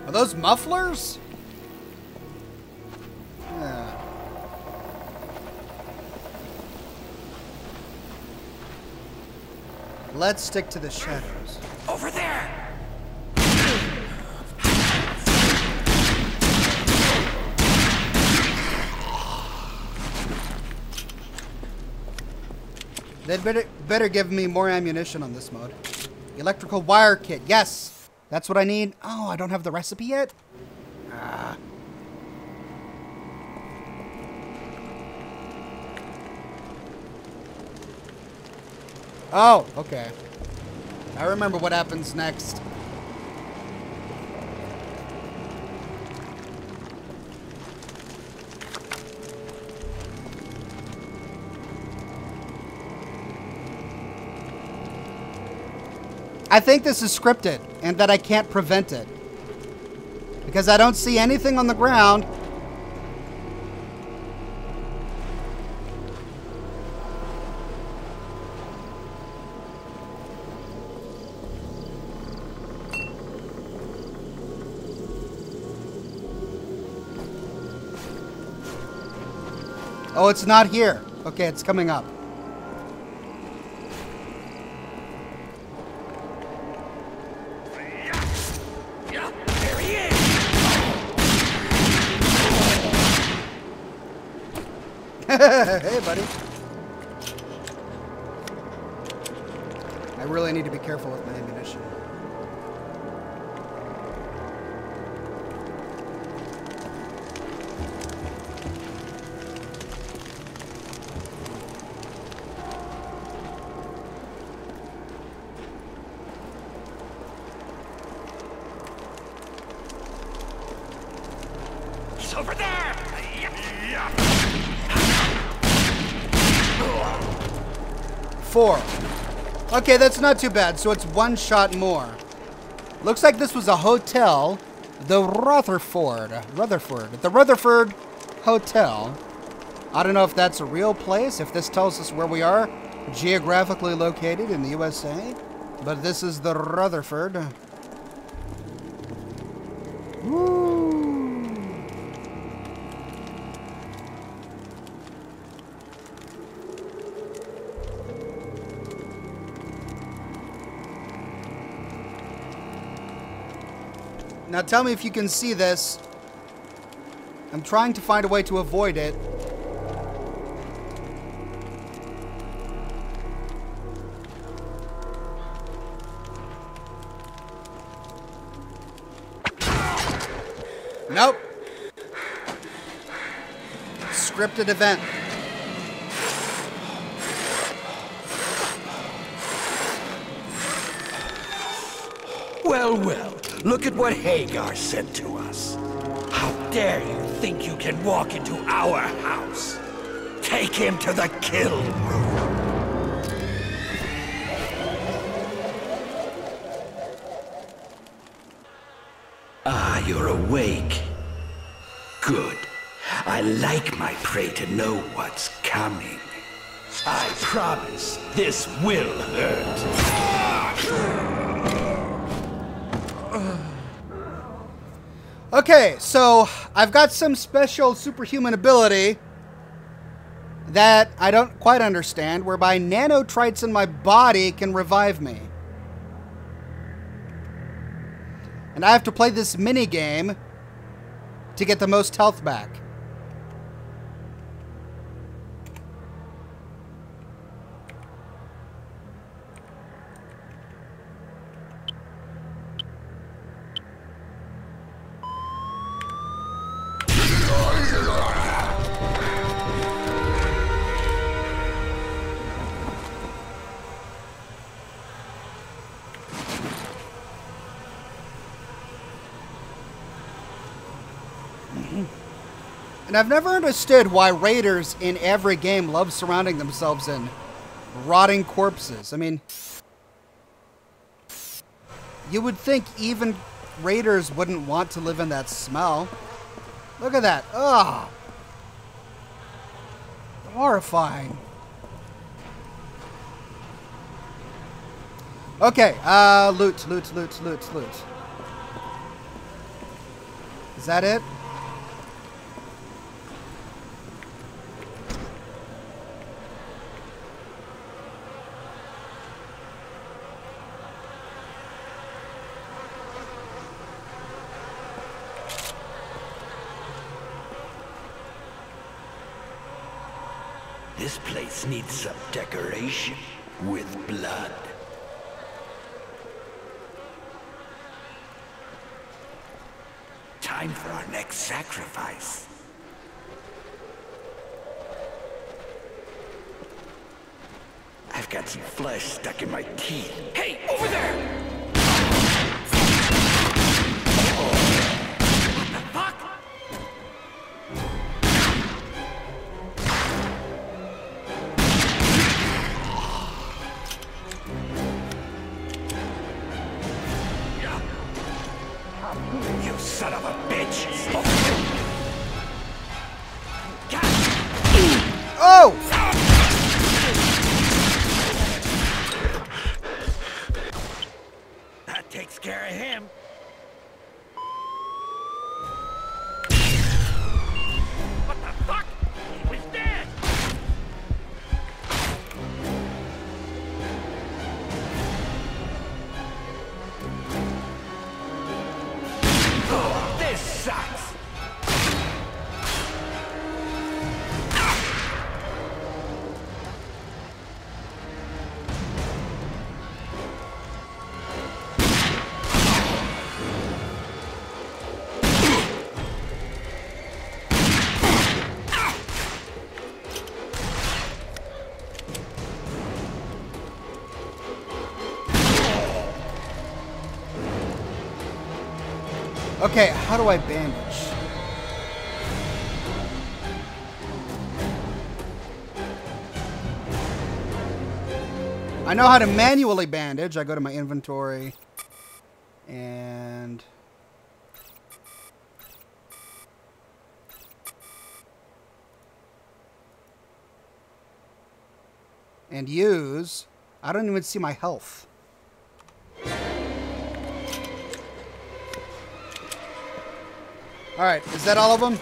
Are those mufflers? Yeah. Let's stick to the shadows. Over there! They'd better give me more ammunition on this mode. Electrical wire kit, yes! That's what I need. Oh, I don't have the recipe yet? Ah. Oh, okay. I remember what happens next. I think this is scripted and that I can't prevent it. Because I don't see anything on the ground. Oh, it's not here. Okay, it's coming up. Hey, buddy. I really need to be careful with my ammunition. He's over there! 4. Okay, that's not too bad. So it's 1 shot more. Looks like this was a hotel. The Rutherford Hotel. I don't know if that's a real place, if this tells us where we are geographically located in the USA. But this is the Rutherford. Woo! Now tell me if you can see this. I'm trying to find a way to avoid it. Nope. Scripted event. Well, well, look at what Hagar sent to us. How dare you think you can walk into our house? Take him to the kill room. Ah, you're awake. Good. I like my prey to know what's coming. I promise this will hurt. Okay, so I've got some special superhuman ability that I don't quite understand, whereby nanotrites in my body can revive me. And I have to play this mini game to get the most health back. And I've never understood why raiders in every game love surrounding themselves in rotting corpses. I mean, you would think even raiders wouldn't want to live in that smell. Look at that. Ugh. Horrifying. Okay, loot. Is that it? This place needs some decoration with blood. Time for our next sacrifice. I've got some flesh stuck in my teeth. Hey, over there! Son of a bitch! Oh! That takes care of him. What the fuck? He was dead! Oh, this sucks! Okay, how do I bandage? I know how to manually bandage. I go to my inventory and use. I don't even see my health. All right, is that all of them?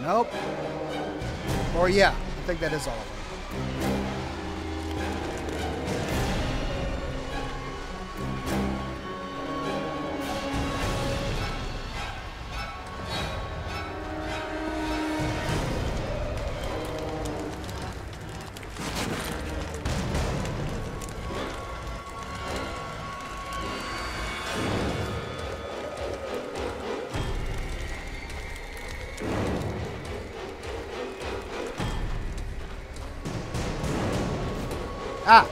Nope. Or yeah, I think that is all of them. Ah!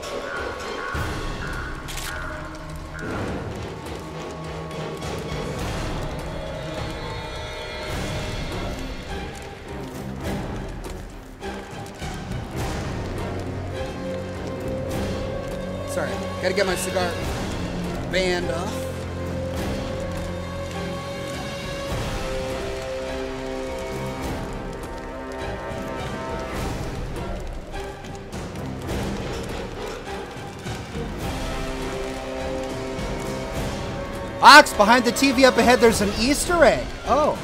Sorry, gotta get my cigar band off. Ox, behind the TV up ahead, there's an Easter egg. Oh.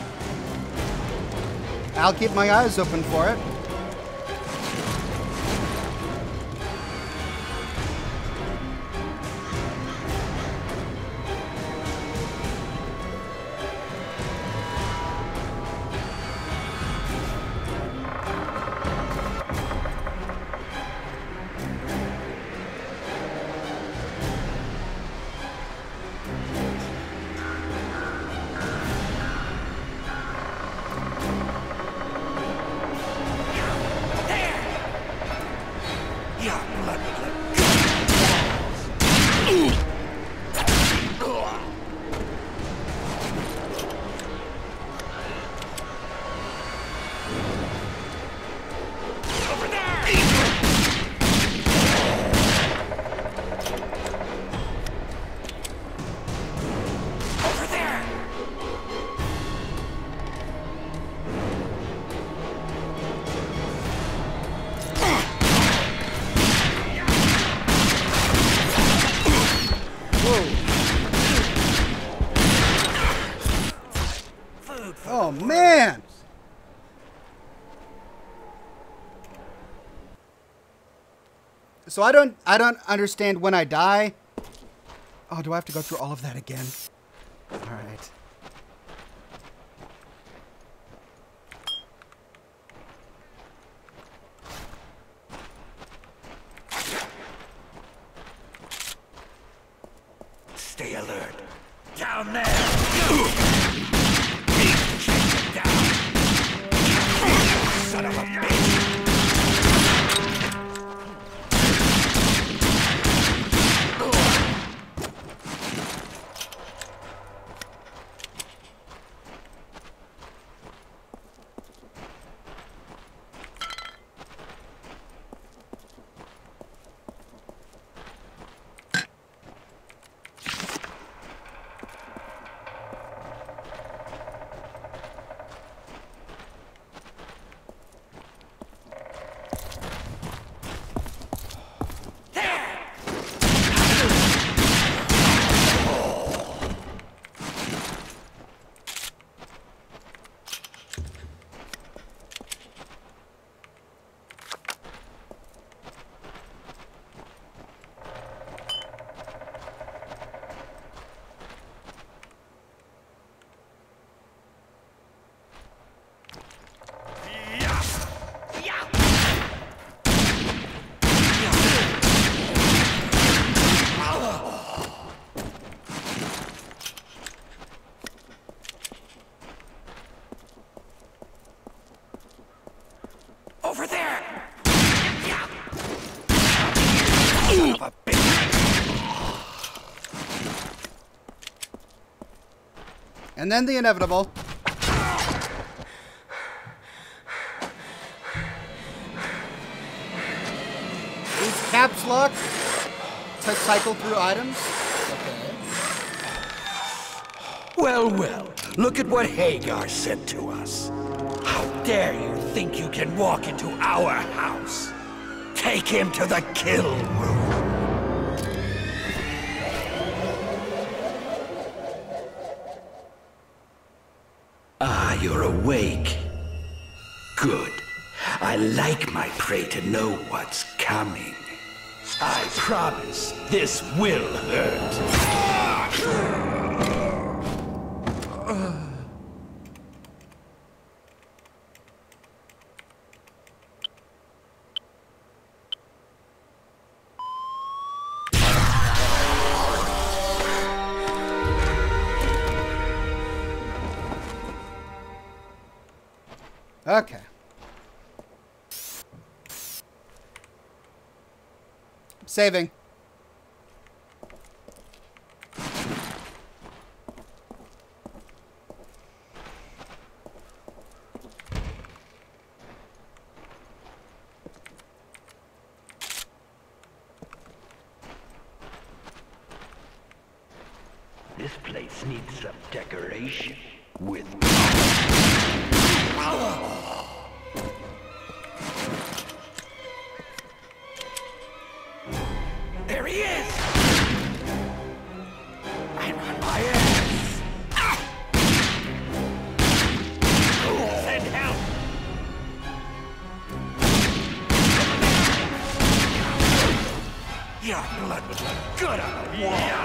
I'll keep my eyes open for it. Oh man! So I don't understand when I die. Oh, do I have to go through all of that again? All right. Stay alert. Down there! Chase it down! Son of a bitch! Over there! Son of a bitch! And then the inevitable. Use caps lock to cycle through items. Okay. Well, well, look at what Hagar said to us. How dare you think you can walk into our house? Take him to the kill room. Ah, you're awake. Good. I like my prey to know what's coming. I promise this will hurt. Okay. saving. This place needs some decoration with... There he is! I'm on my ass! Send help! Your blood would look good on the wall!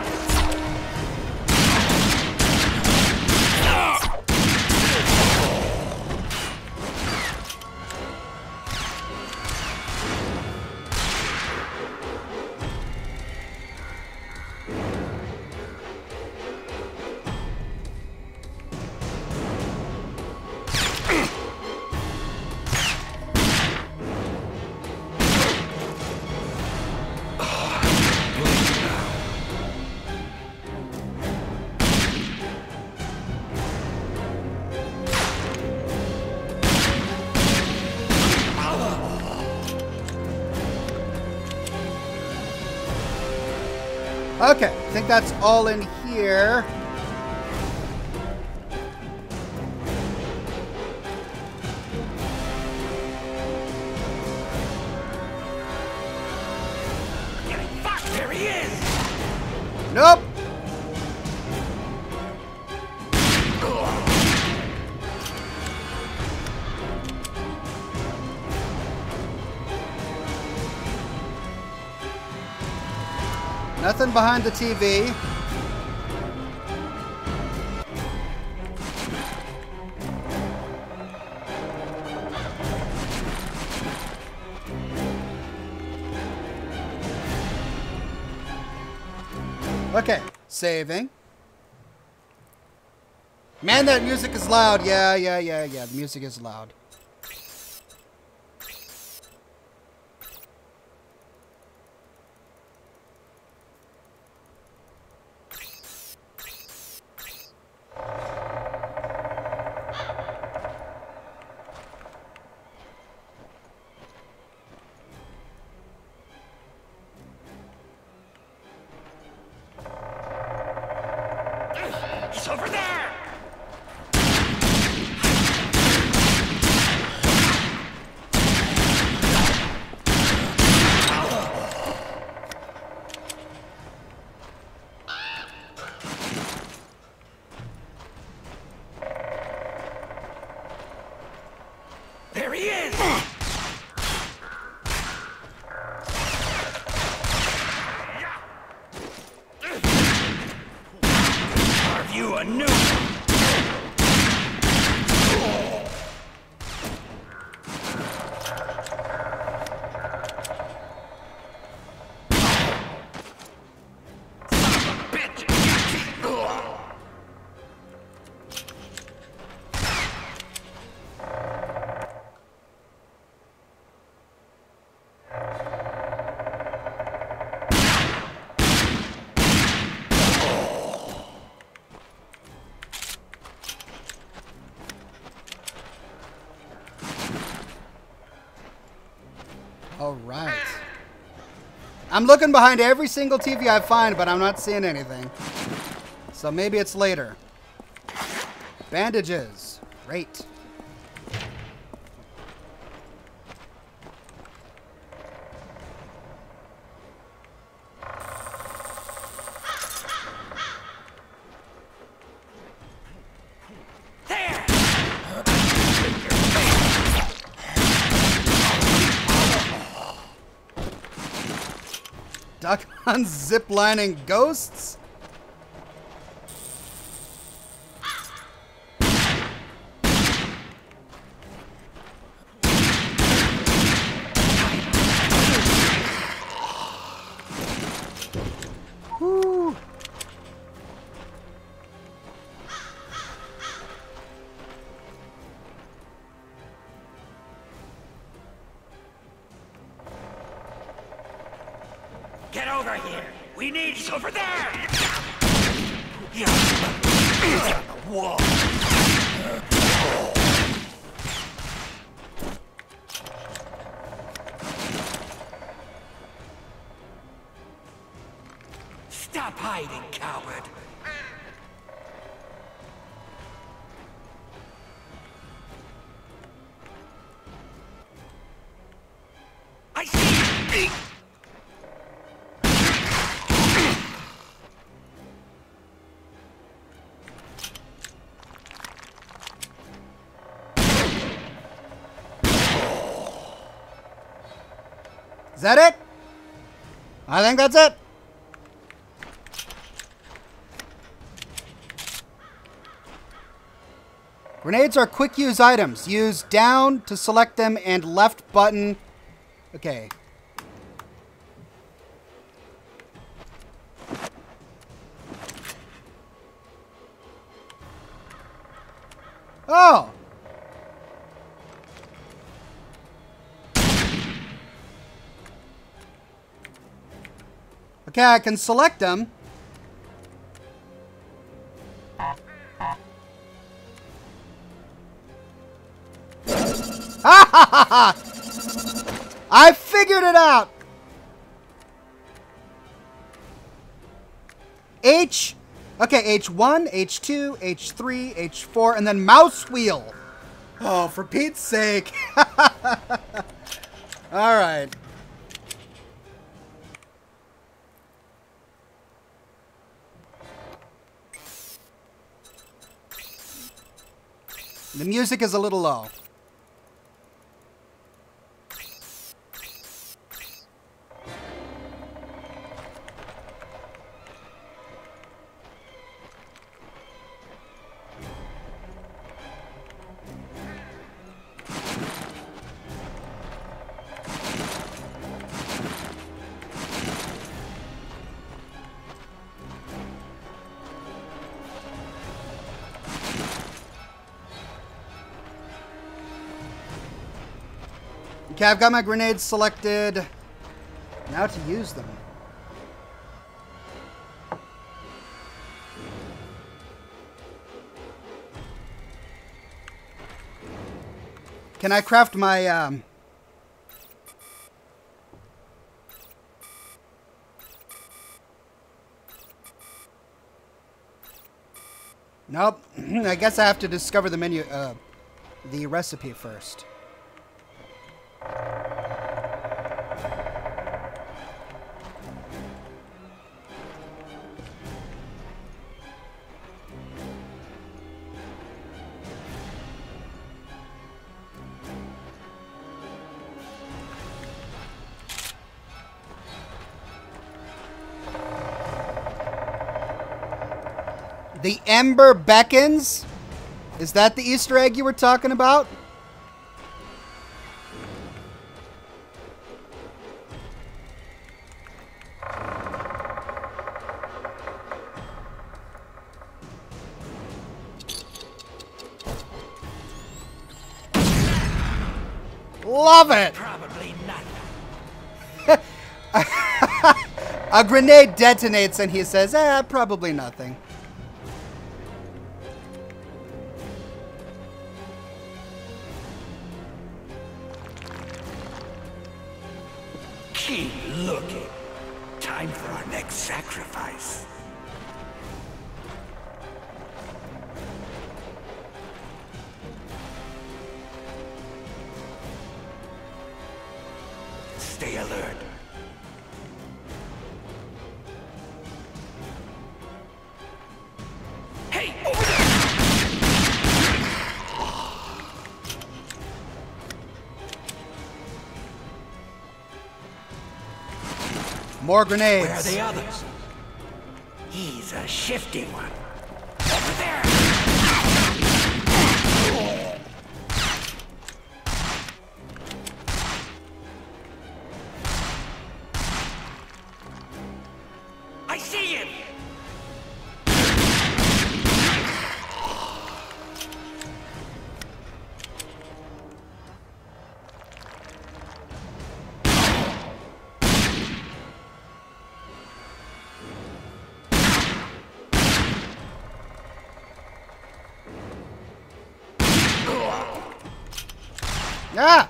Okay, I think that's all in here. Fuck, there he is! Nope. Nothing behind the TV. Okay, saving. Man, that music is loud. Yeah, the music is loud. He's over there! There he is! Are you a new? All right. I'm looking behind every single TV I find, but I'm not seeing anything. So maybe it's later. Bandages. Great. Duck on ziplining ghosts? Whew. Get over here! We need you over there! Yeah. It's on the wall. Stop hiding, coward! I see you! Is that it? I think that's it. Grenades are quick use items. Use down to select them and left button. Okay. Oh! Okay, I can select them. Ha ha ha ha! I figured it out! H. Okay, H1, H2, H3, H4, and then mouse wheel. Oh, for Pete's sake. Alright. The music is a little low. Okay, I've got my grenades selected. Now to use them. Can I craft my, Nope. I guess I have to discover the menu, the recipe first. The Ember beckons? Is that the Easter egg you were talking about? Love it! Probably not. A grenade detonates and he says, probably nothing. Keep looking. Time for our next sacrifice. Stay alert. Hey, over there! More grenades. Where are the others? He's a shifty one. Over there! I see him! Ah!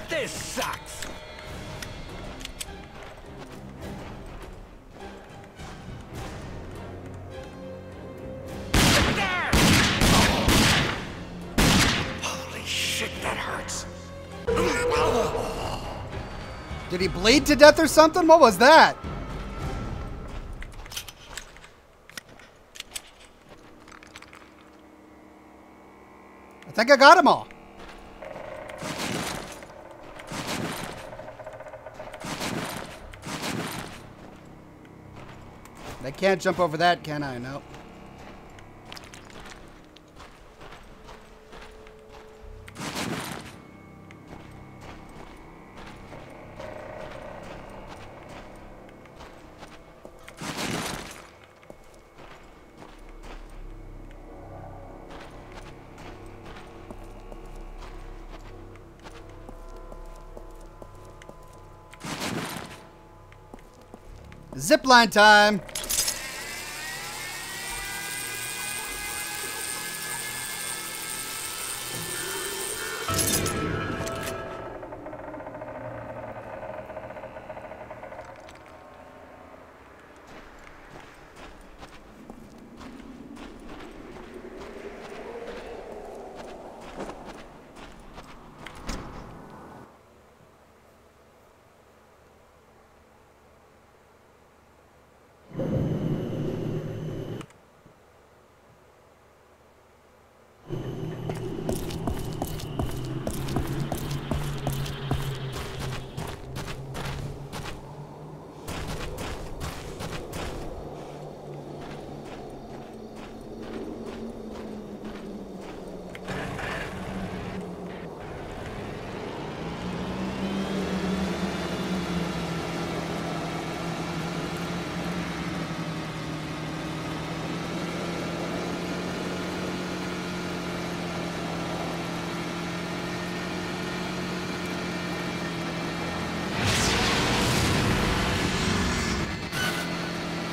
This sucks. Holy shit, that hurts. Did he bleed to death or something? What was that? I think I got them all. I can't jump over that, can I? Nope. Zipline time.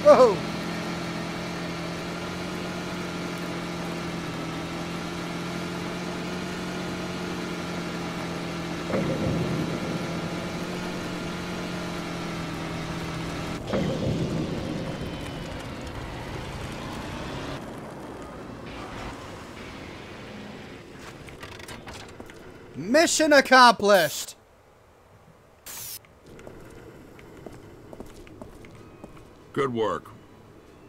Whoa! Mission accomplished! Good work.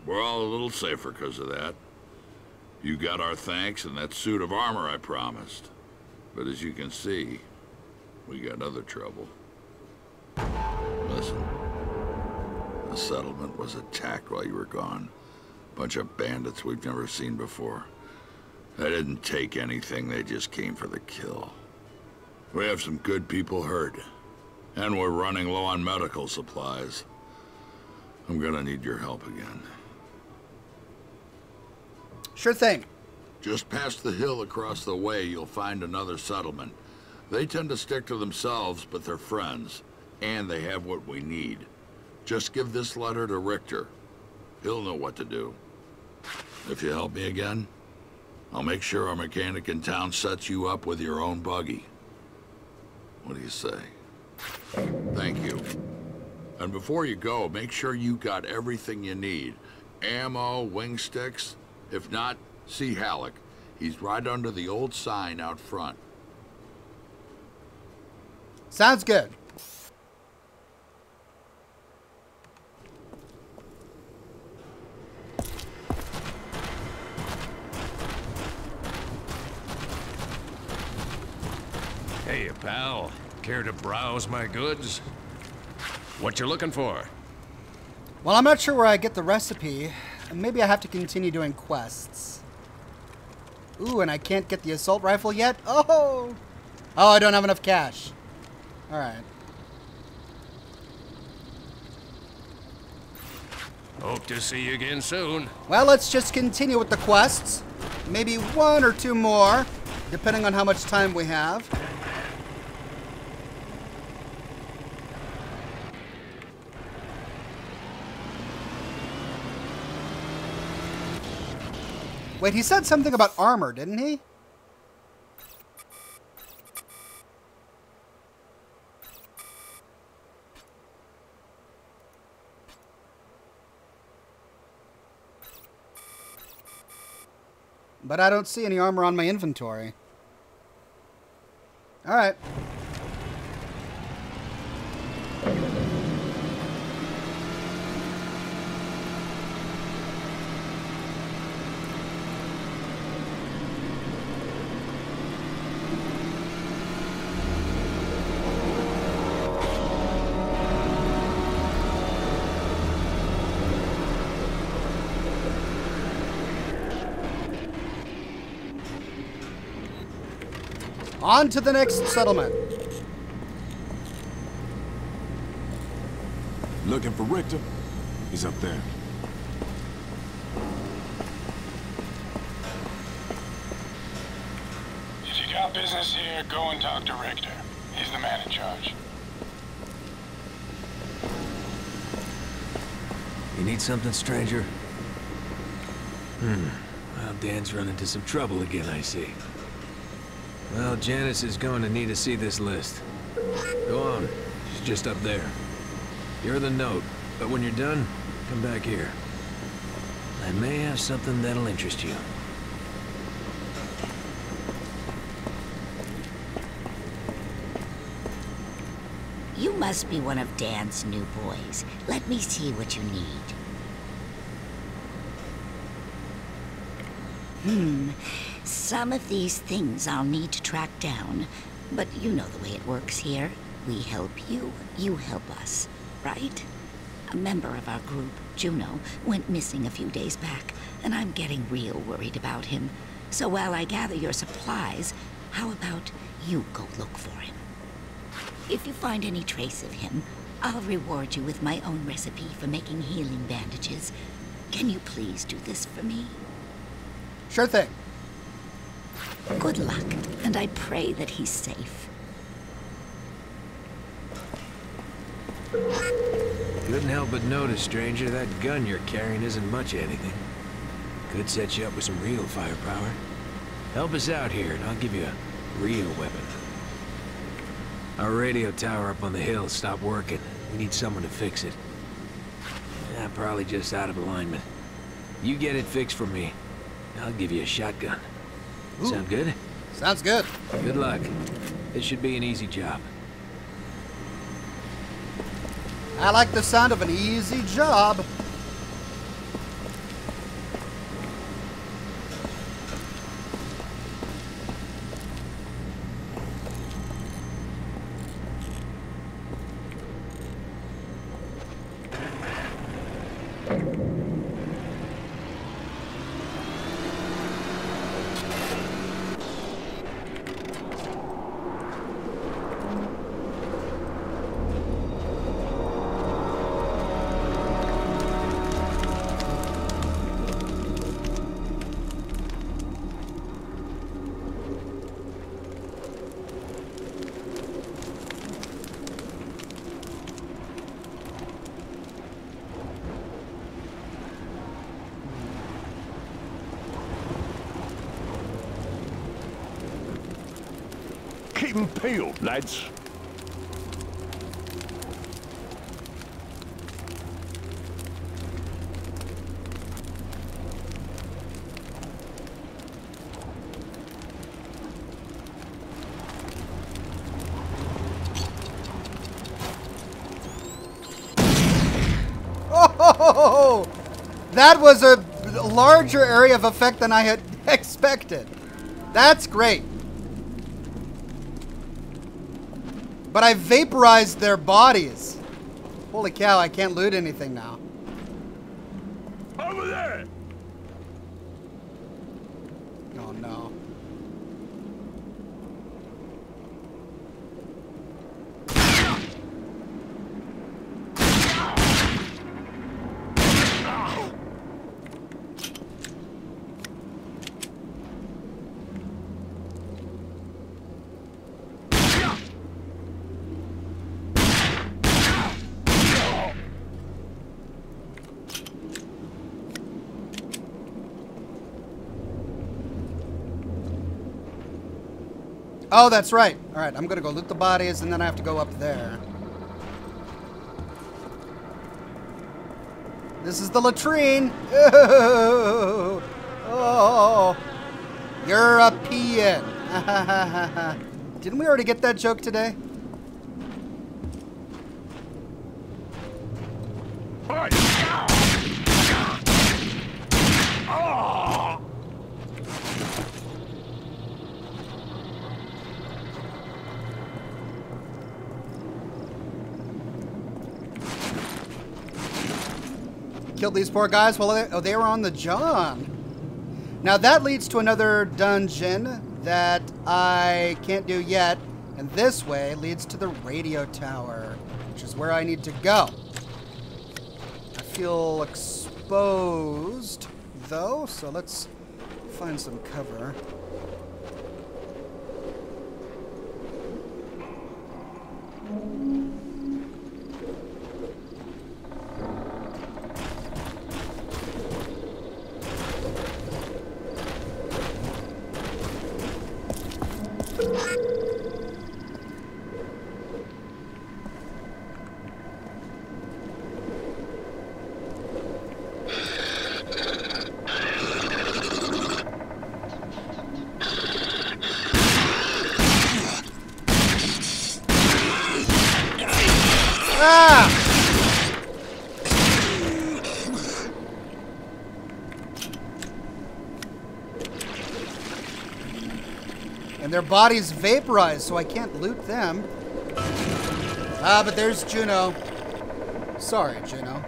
We're all a little safer because of that. You got our thanks and that suit of armor I promised. But as you can see, we got other trouble. Listen. The settlement was attacked while you were gone. Bunch of bandits we've never seen before. They didn't take anything, they just came for the kill. We have some good people hurt. And we're running low on medical supplies. I'm gonna need your help again. Sure thing. Just past the hill across the way, you'll find another settlement. They tend to stick to themselves, but they're friends. And they have what we need. Just give this letter to Richter. He'll know what to do. If you help me again, I'll make sure our mechanic in town sets you up with your own buggy. What do you say? Thank you. And before you go, make sure you got everything you need. Ammo, wing sticks. If not, see Halleck. He's right under the old sign out front. Sounds good. Hey, pal. Care to browse my goods? What you looking for? Well, I'm not sure where I get the recipe. Maybe I have to continue doing quests. Ooh, and I can't get the assault rifle yet? Oh! Oh, I don't have enough cash. Alright. Hope to see you again soon. Well, let's just continue with the quests. Maybe one or two more, depending on how much time we have. Wait, he said something about armor, didn't he? But I don't see any armor on my inventory. Alright. On to the next settlement. Looking for Richter? He's up there. If you got business here, go and talk to Richter. He's the man in charge. You need something, stranger? Well, Dan's run into some trouble again, I see. Well, Janice is going to need to see this list. Go on. She's just up there. Give her the note, but when you're done, come back here. I may have something that'll interest you. You must be one of Dan's new boys. Let me see what you need. Some of these things I'll need to track down, but you know the way it works here. We help you, you help us, right? A member of our group, Juno, went missing a few days back, and I'm getting real worried about him. So while I gather your supplies, how about you go look for him? If you find any trace of him, I'll reward you with my own recipe for making healing bandages. Can you please do this for me? Sure thing. Good luck, and I pray that he's safe. Couldn't help but notice, stranger, that gun you're carrying isn't much of anything. Could set you up with some real firepower. Help us out here, and I'll give you a real weapon. Our radio tower up on the hill stopped working. We need someone to fix it. Probably just out of alignment. You get it fixed for me. I'll give you a shotgun. Ooh. Sound good? Sounds good. Good luck. This should be an easy job. I like the sound of an easy job. Keep 'em peeled, lads. Oh, that was a larger area of effect than I had expected. That's great. But I vaporized their bodies. Holy cow, I can't loot anything now. Over there! Oh no. Oh, that's right. All right, I'm gonna go loot the bodies, and then I have to go up there. This is the latrine. Oh, oh. European. Didn't we already get that joke today? Killed these poor guys while they were on the John. Now that leads to another dungeon that I can't do yet, and this way leads to the radio tower, which is where I need to go. I feel exposed, though, so let's find some cover. And their bodies vaporized, so I can't loot them. Ah, but there's Juno. Sorry, Juno.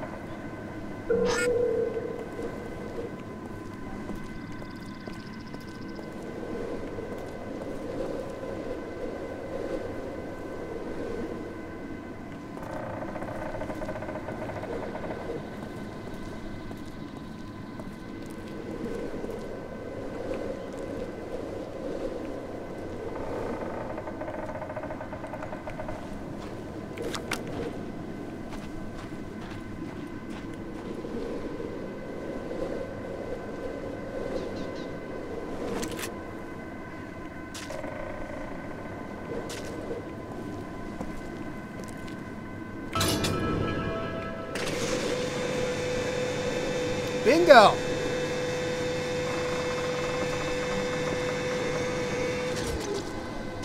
Bingo!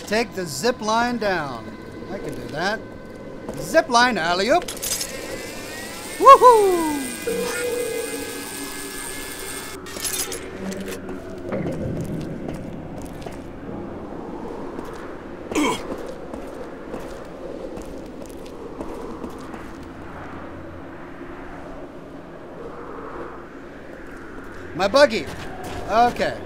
Take the zip line down. I can do that. Zip line alley-oop. Woohoo! My buggy. Okay.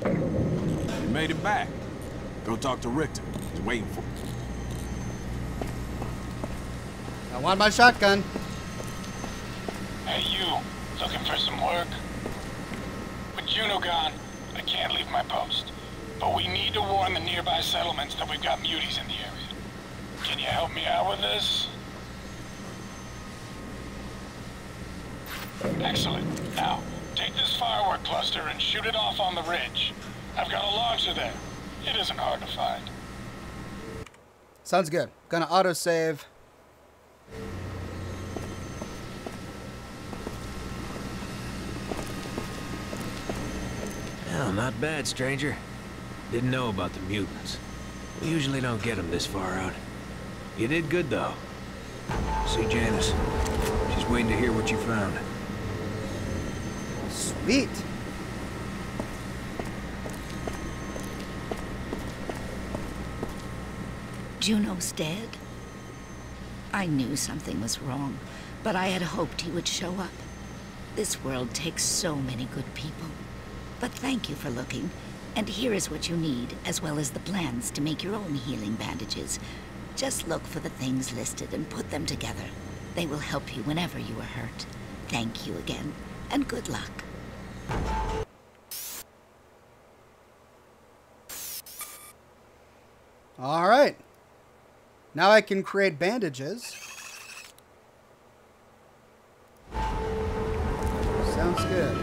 You made it back. Go talk to Richter. He's waiting for you. I want my shotgun. Hey, you. Looking for some work? With Juno gone, I can't leave my post. But we need to warn the nearby settlements that we've got muties in the area. Can you help me out with this? Excellent. Now, take this firework cluster and shoot it off on the ridge. I've got a launcher there. It isn't hard to find. Sounds good. Gonna autosave. Well, not bad, stranger. Didn't know about the mutants. We usually don't get them this far out. You did good, though. See Janice. She's waiting to hear what you found. Sweet. Juno's dead? I knew something was wrong, but I had hoped he would show up. This world takes so many good people. But thank you for looking, and here is what you need, as well as the plans to make your own healing bandages. Just look for the things listed and put them together. They will help you whenever you are hurt. Thank you again, and good luck. All right. Now I can create bandages. Sounds good.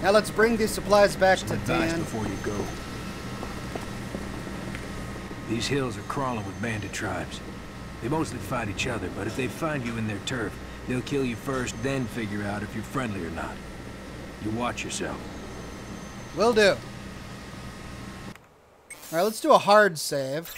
Now let's bring these supplies back to Dan. Before you go. These hills are crawling with bandit tribes. They mostly fight each other, but if they find you in their turf, they'll kill you first, then figure out if you're friendly or not. You watch yourself. Will do. Alright, let's do a hard save.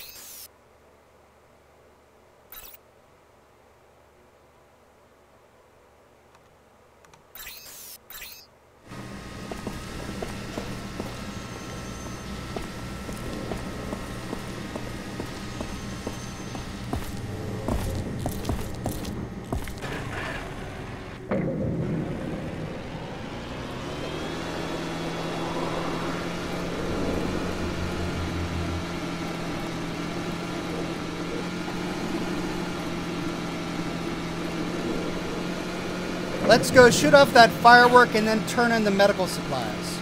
Let's go shoot off that firework and then turn in the medical supplies.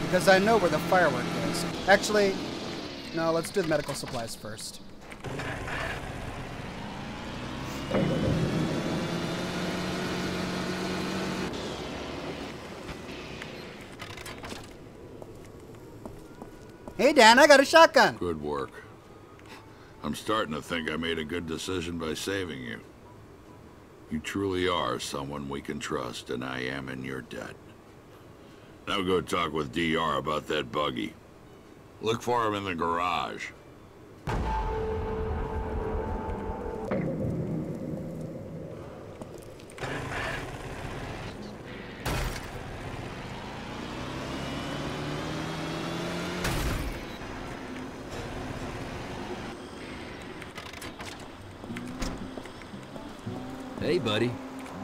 Because I know where the firework is. Actually, no, let's do the medical supplies first. Hey Dan, I got a shotgun. Good work. I'm starting to think I made a good decision by saving you. You truly are someone we can trust, and I am in your debt. Now go talk with DR about that buggy. Look for him in the garage. Hey, buddy.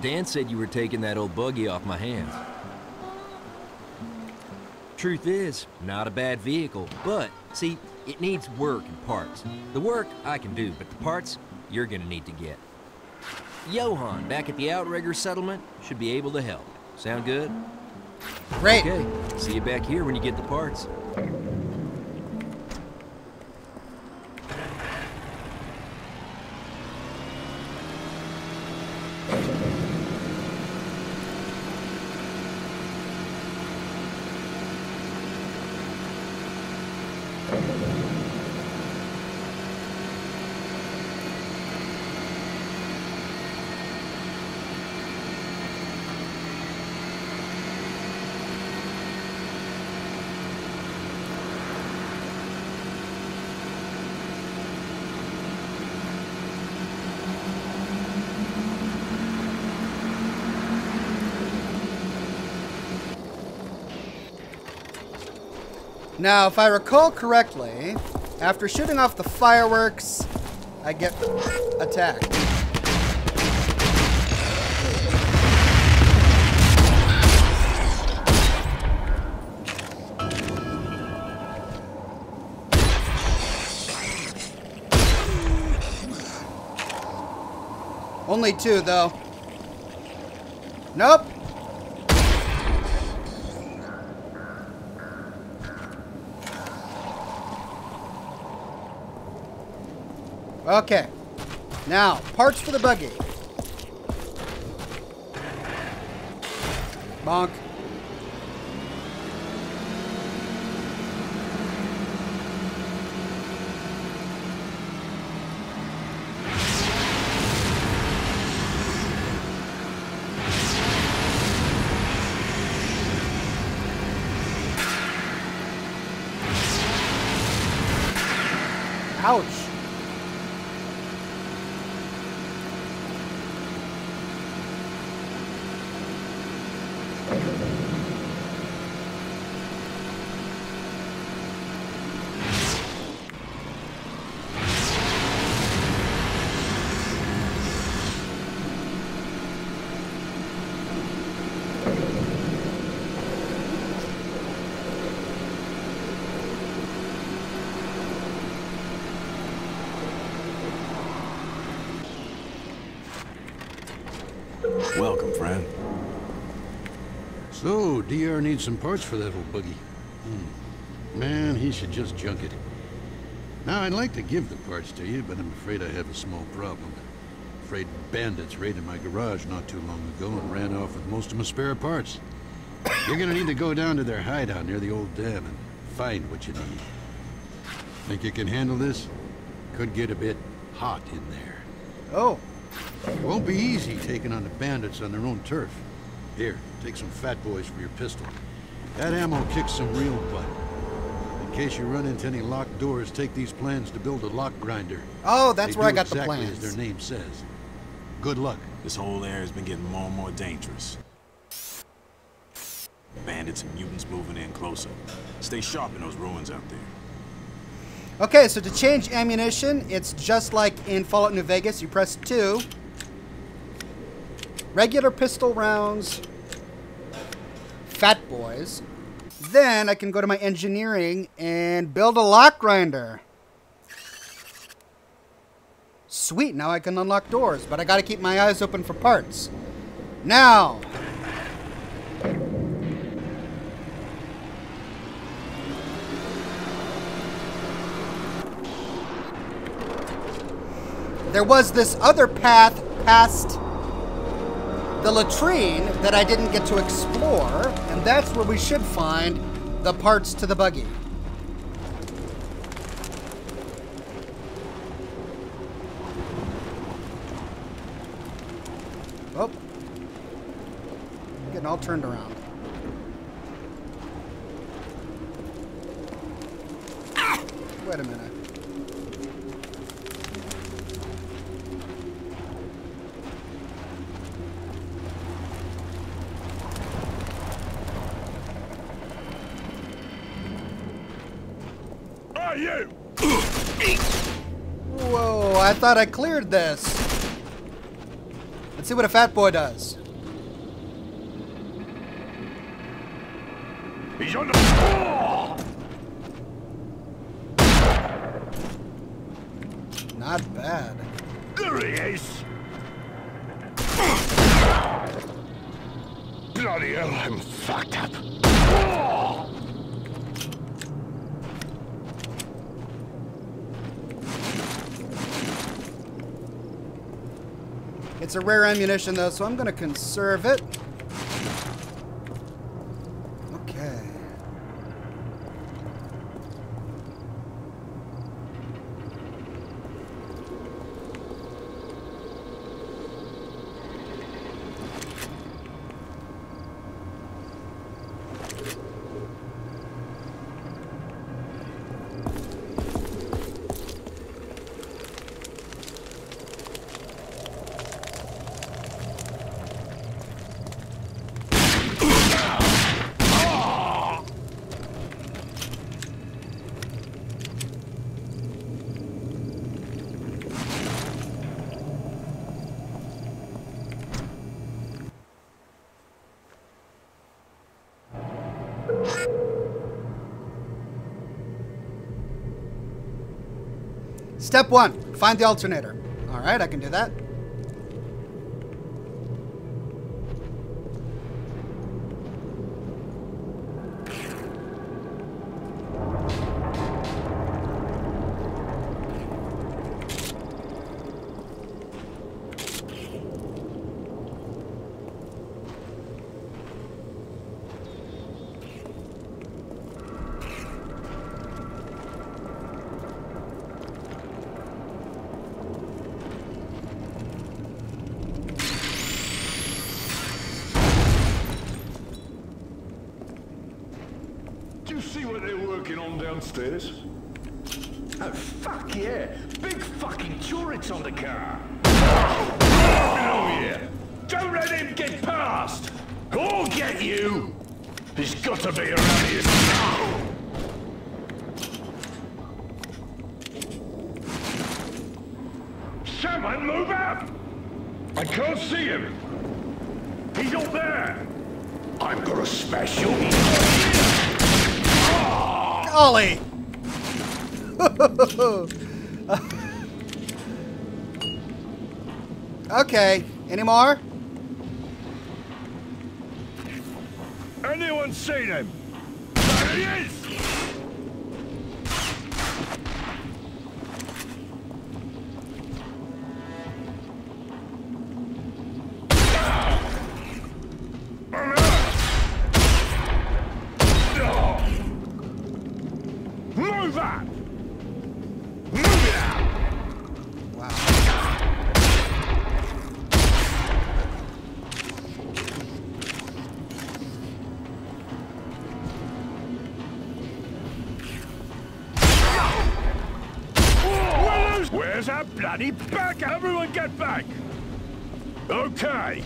Dan said you were taking that old buggy off my hands. Truth is, not a bad vehicle, but, see, it needs work and parts. The work I can do, but the parts, you're gonna need to get. Johan, back at the Outrigger settlement, should be able to help. Sound good? Great. Okay, see you back here when you get the parts. Now, if I recall correctly, after shooting off the fireworks, I get attacked. Only two, though. Nope. Okay. Now, parts for the buggy. Bonk. Ouch. Welcome, friend. So, DR needs some parts for that old buggy. Man, he should just junk it. Now, I'd like to give the parts to you, but I'm afraid I have a small problem. Afraid bandits raided my garage not too long ago and ran off with most of my spare parts. You're gonna need to go down to their hideout near the old dam and find what you need. Think you can handle this? Could get a bit hot in there. Oh. It won't be easy taking on the bandits on their own turf. Here, take some fat boys for your pistol. That ammo kicks some real butt. In case you run into any locked doors, take these plans to build a lock grinder. Oh, that's where I got exactly the plans. as their name says. Good luck. This whole area has been getting more and more dangerous. Bandits and mutants moving in closer. Stay sharp in those ruins out there. Okay, so to change ammunition, it's just like in Fallout New Vegas. You press 2. Regular pistol rounds. Fat boys. Then I can go to my engineering and build a lock grinder. Sweet, now I can unlock doors, but I gotta keep my eyes open for parts. Now. There was this other path past the latrine that I didn't get to explore, and that's where we should find the parts to the buggy. Oh. Getting all turned around. Ah! Wait a minute. You! Whoa, I thought I cleared this. Let's see what a fat boy does. He's on the floor! Not bad. There he is! Bloody hell, I'm fucked up. It's a rare ammunition though, so I'm gonna conserve it. Okay. Step 1, find the alternator. All right, I can do that. See what they're working on downstairs? Oh, fuck yeah! Big fucking turrets on the car! Oh, yeah! Don't let him get past! I'll get you! He's got to be around here now! Someone move up! I can't see him! He's up there! I've got a special... Ollie! Okay, any more? Anyone seen him? There he is! bloody back! Everyone get back! Okay.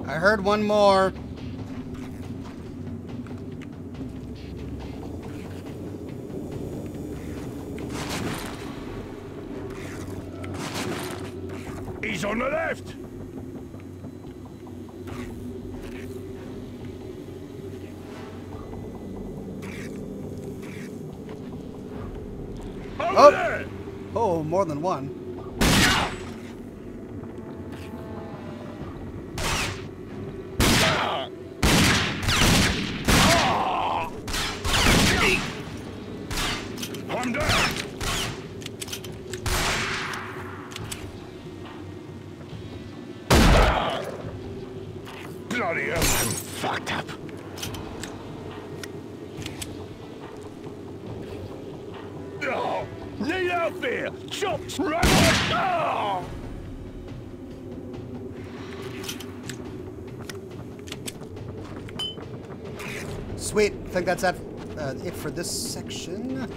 I heard one more. He's on the left. Over there. Oh, more than one. I'm down. Bloody hell, I'm fucked up. Oh, need help here. Chops right off. Oh. Sweet. I think that's it for this section.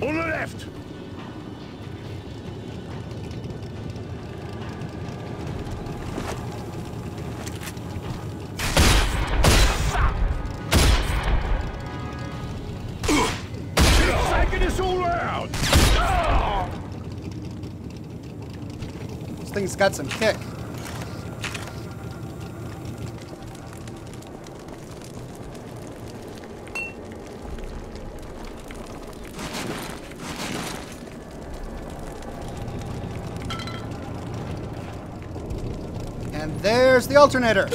On the left. Taking us all out. This thing's got some kick. And there's the alternator.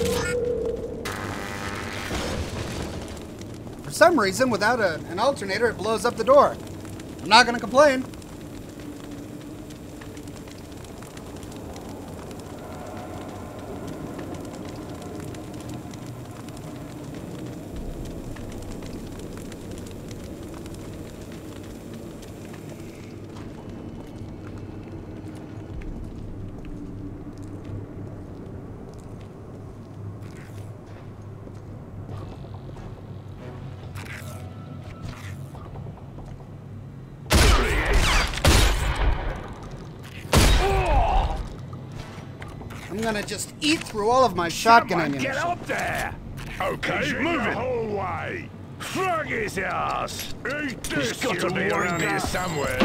For some reason, without an alternator, it blows up the door. I'm not going to complain. I'm gonna just eat through all of my shotgun ammunition. Get up there! Okay, move it the whole way. Frog his ass! Eat this, he's got to be around here somewhere.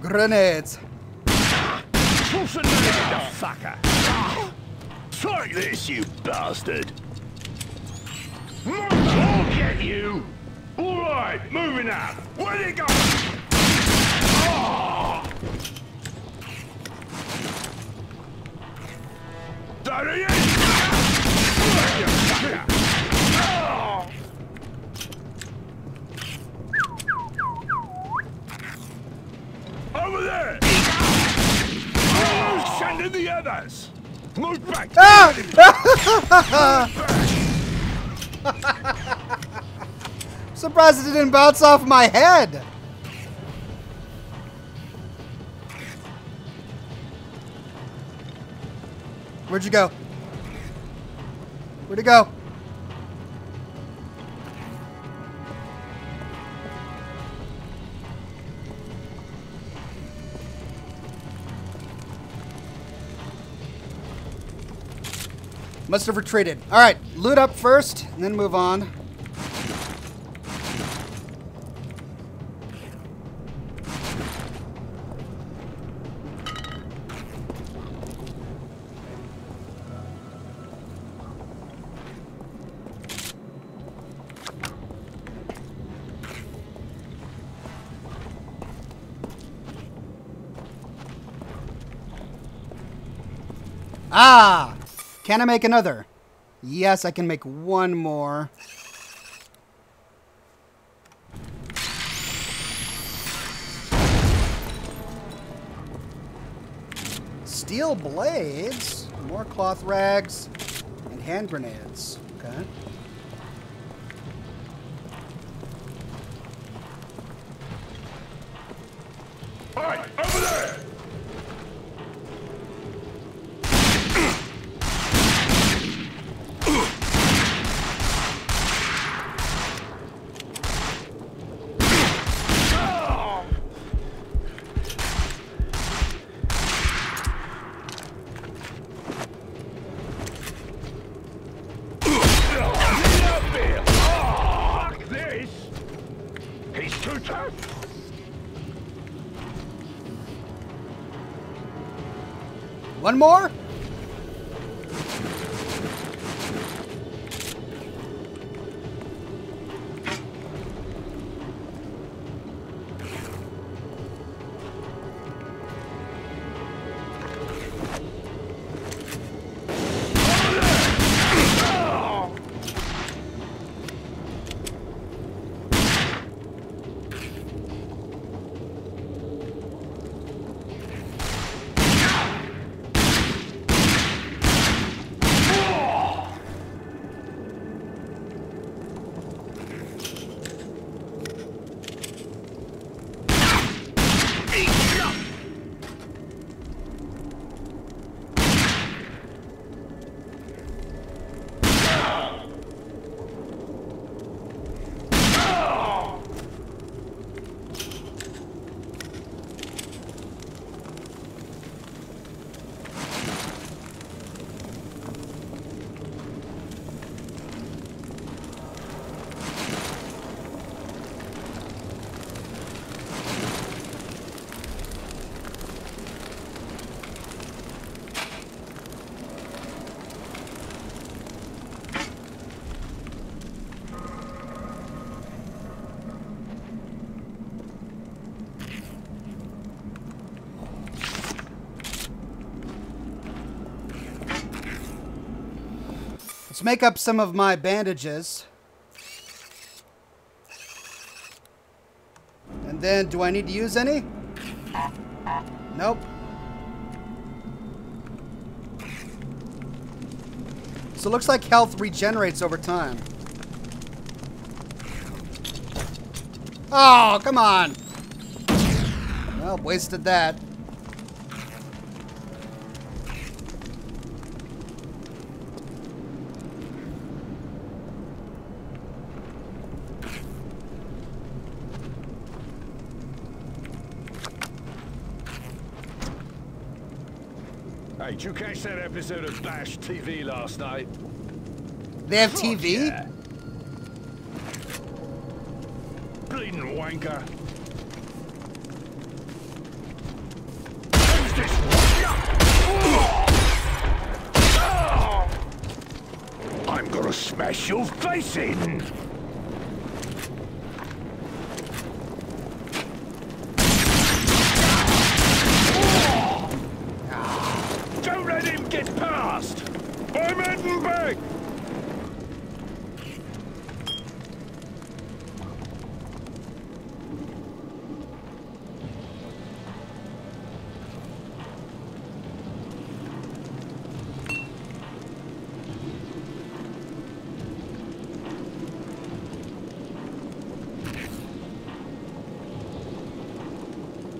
Grenades. Toss a nade, fucker! Take this, you bastard! I'll get you! Alright, moving up! Where'd it go? Oh! There he is! You fucker! Oh! Over there! Oh, send in the others! Move back! Surprised it didn't bounce off my head. Where'd you go? Where'd it go? Must have retreated. All right, loot up first, and then move on. Ah! Can I make another? Yes, I can make one more. steel blades, more cloth rags, and hand grenades. Okay. Hey, over there! One more? Let's make up some of my bandages. And then, do I need to use any? Nope. So it looks like health regenerates over time. Oh, come on. Well, wasted that. Hey, did you catch that episode of Bash TV last night? They have TV? Yeah. Bleeding wanker. Who's this? I'm gonna smash your face in. Don't let him get past. I'm heading back.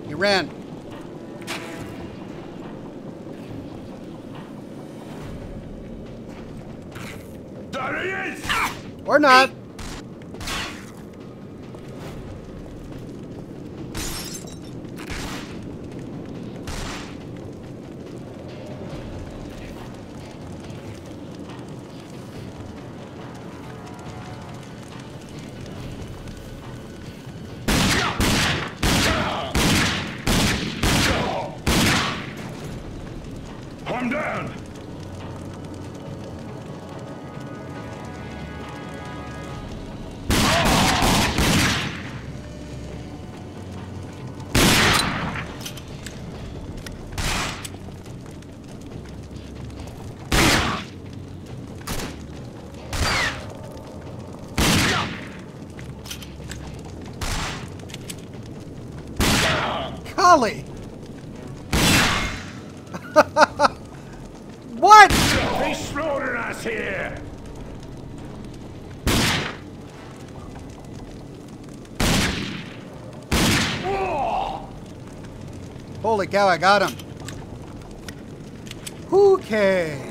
He ran. There he is! Or not. I'm down! Golly! here! Holy cow, I got him. Okay.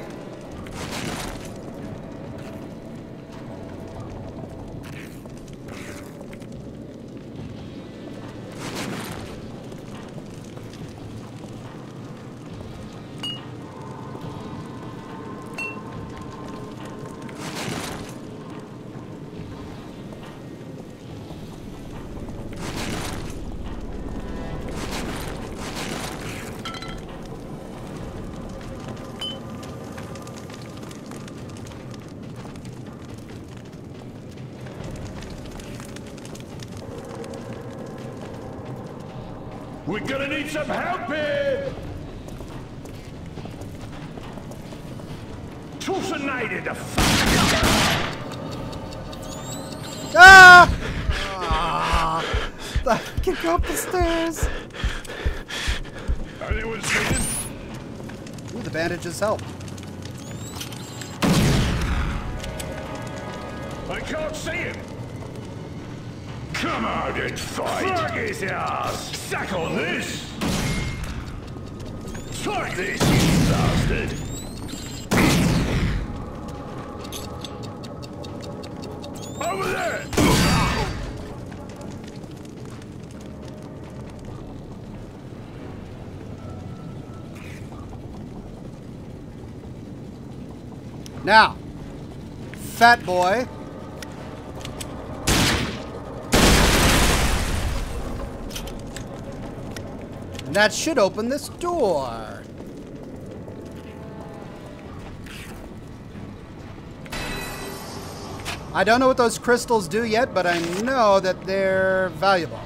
We're gonna need some help here! Tucinated the Ah! I can go up the stairs. Anyone's needed? Ooh, the bandages help. I can't see him! Come out and fight! Fuck his ass! Sack on this! Take this, you bastard! Over there! Now, fat boy. That should open this door. I don't know what those crystals do yet, but I know that they're valuable.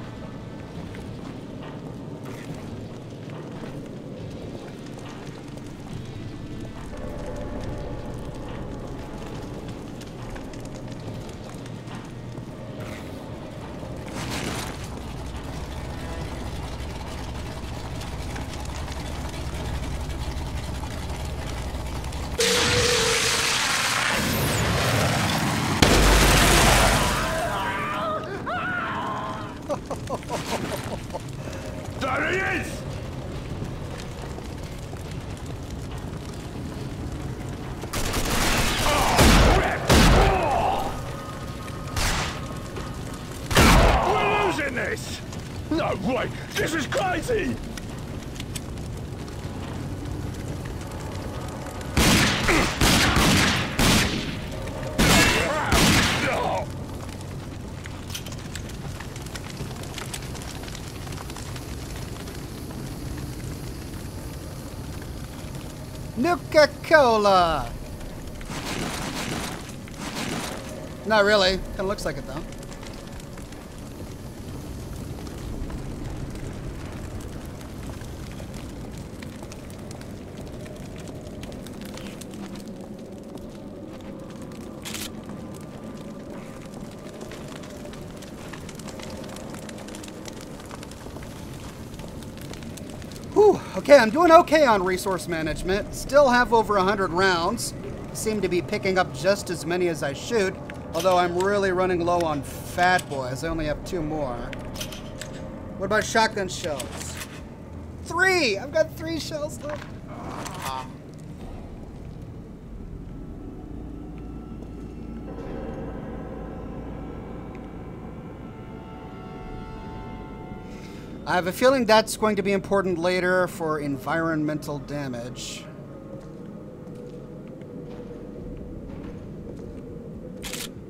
There he is! We're losing this! No way! This is crazy! Nuka-Cola! Not really. Kinda looks like it though. Whew, okay, I'm doing okay on resource management. Still have over 100 rounds. Seem to be picking up just as many as I shoot, although I'm really running low on fat boys. I only have 2 more. What about shotgun shells? 3! I've got 3 shells left. I have a feeling that's going to be important later for environmental damage.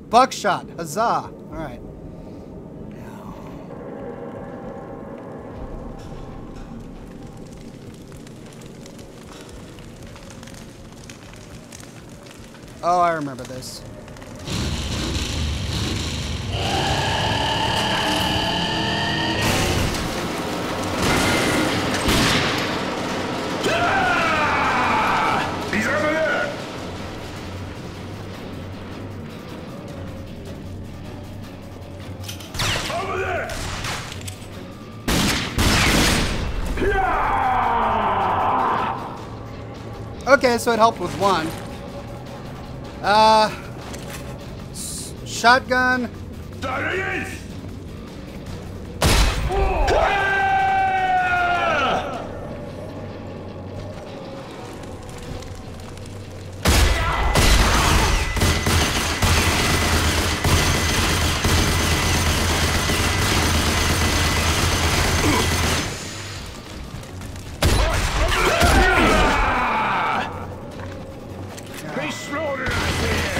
Buckshot, huzzah! All right. Oh, I remember this. He's over there! Over there! Okay, so it helped with 1. Shotgun. Be slaughtered out here!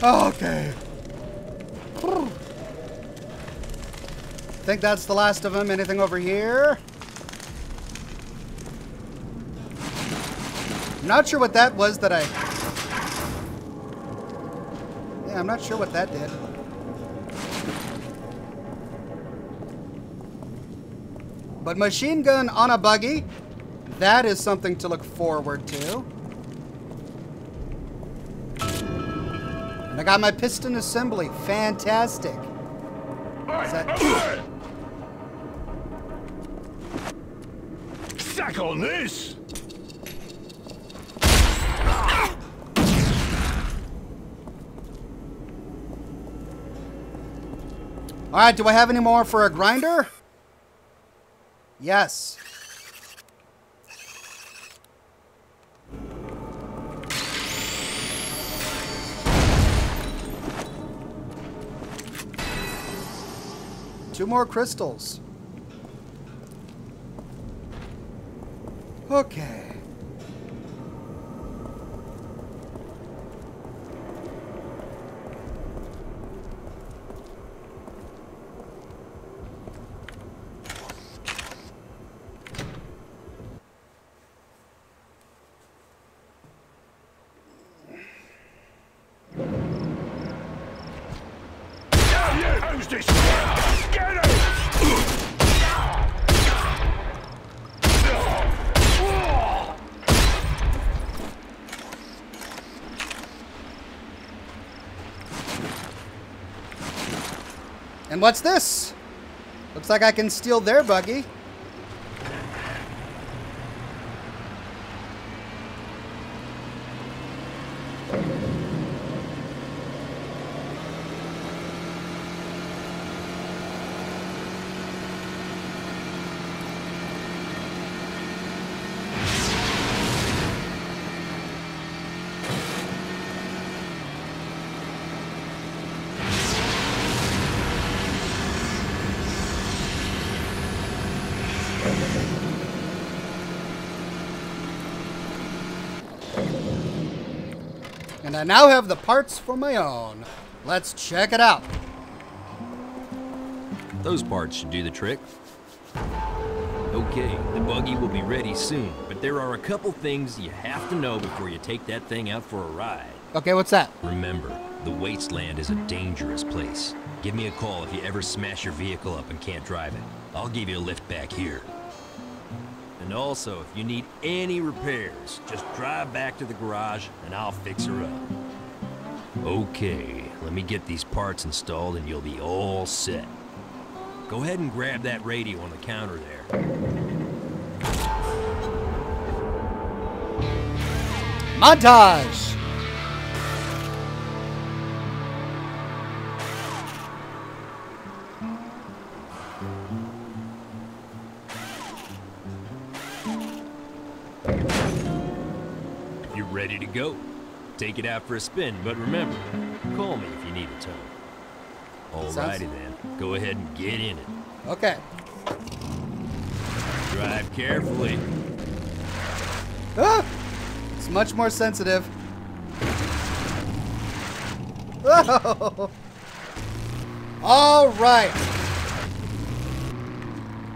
Okay. Think that's the last of them. Anything over here? Not sure what that was that I... Yeah, I'm not sure what that did. But machine gun on a buggy, that is something to look forward to. And I got my piston assembly. Fantastic. Is that... Sack on this! Alright, do I have any more for a grinder? Yes. Two more crystals. Okay. Who's this? Get it! And what's this? Looks like I can steal their buggy. And I now have the parts for my own. Let's check it out. Those parts should do the trick. Okay, the buggy will be ready soon, but there are a couple things you have to know before you take that thing out for a ride. Okay, what's that? Remember, the wasteland is a dangerous place. Give me a call if you ever smash your vehicle up and can't drive it. I'll give you a lift back here. And also, if you need any repairs, just drive back to the garage and I'll fix her up. Okay, let me get these parts installed and you'll be all set. Go ahead and grab that radio on the counter there. Montage! You're ready to go. Take it out for a spin, but remember, call me if you need a tow. Alrighty then, go ahead and get in it. Okay. Drive carefully. Ah! It's much more sensitive. Oh! All right.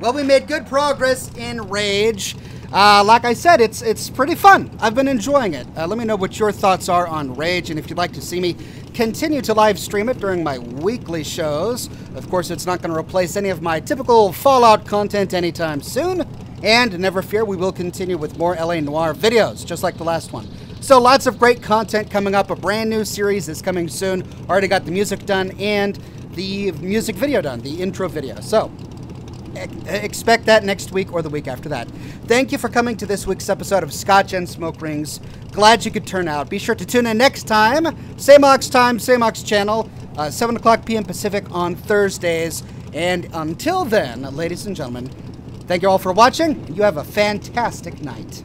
Well, we made good progress in Rage. Like I said, it's pretty fun. I've been enjoying it. Let me know what your thoughts are on Rage, and if you'd like to see me continue to live stream it during my weekly shows. Of course, it's not going to replace any of my typical Fallout content anytime soon. And never fear, we will continue with more LA Noire videos, just like the last one. So lots of great content coming up. A brand new series is coming soon. Already got the music done and the music video done, the intro video. So expect that next week or the week after that. Thank you for coming to this week's episode of Scotch and Smoke Rings. Glad you could turn out. Be sure to tune in next time. Same Ox time, same Ox channel, 7 o'clock p.m. Pacific on Thursdays. And until then, ladies and gentlemen, thank you all for watching. You have a fantastic night.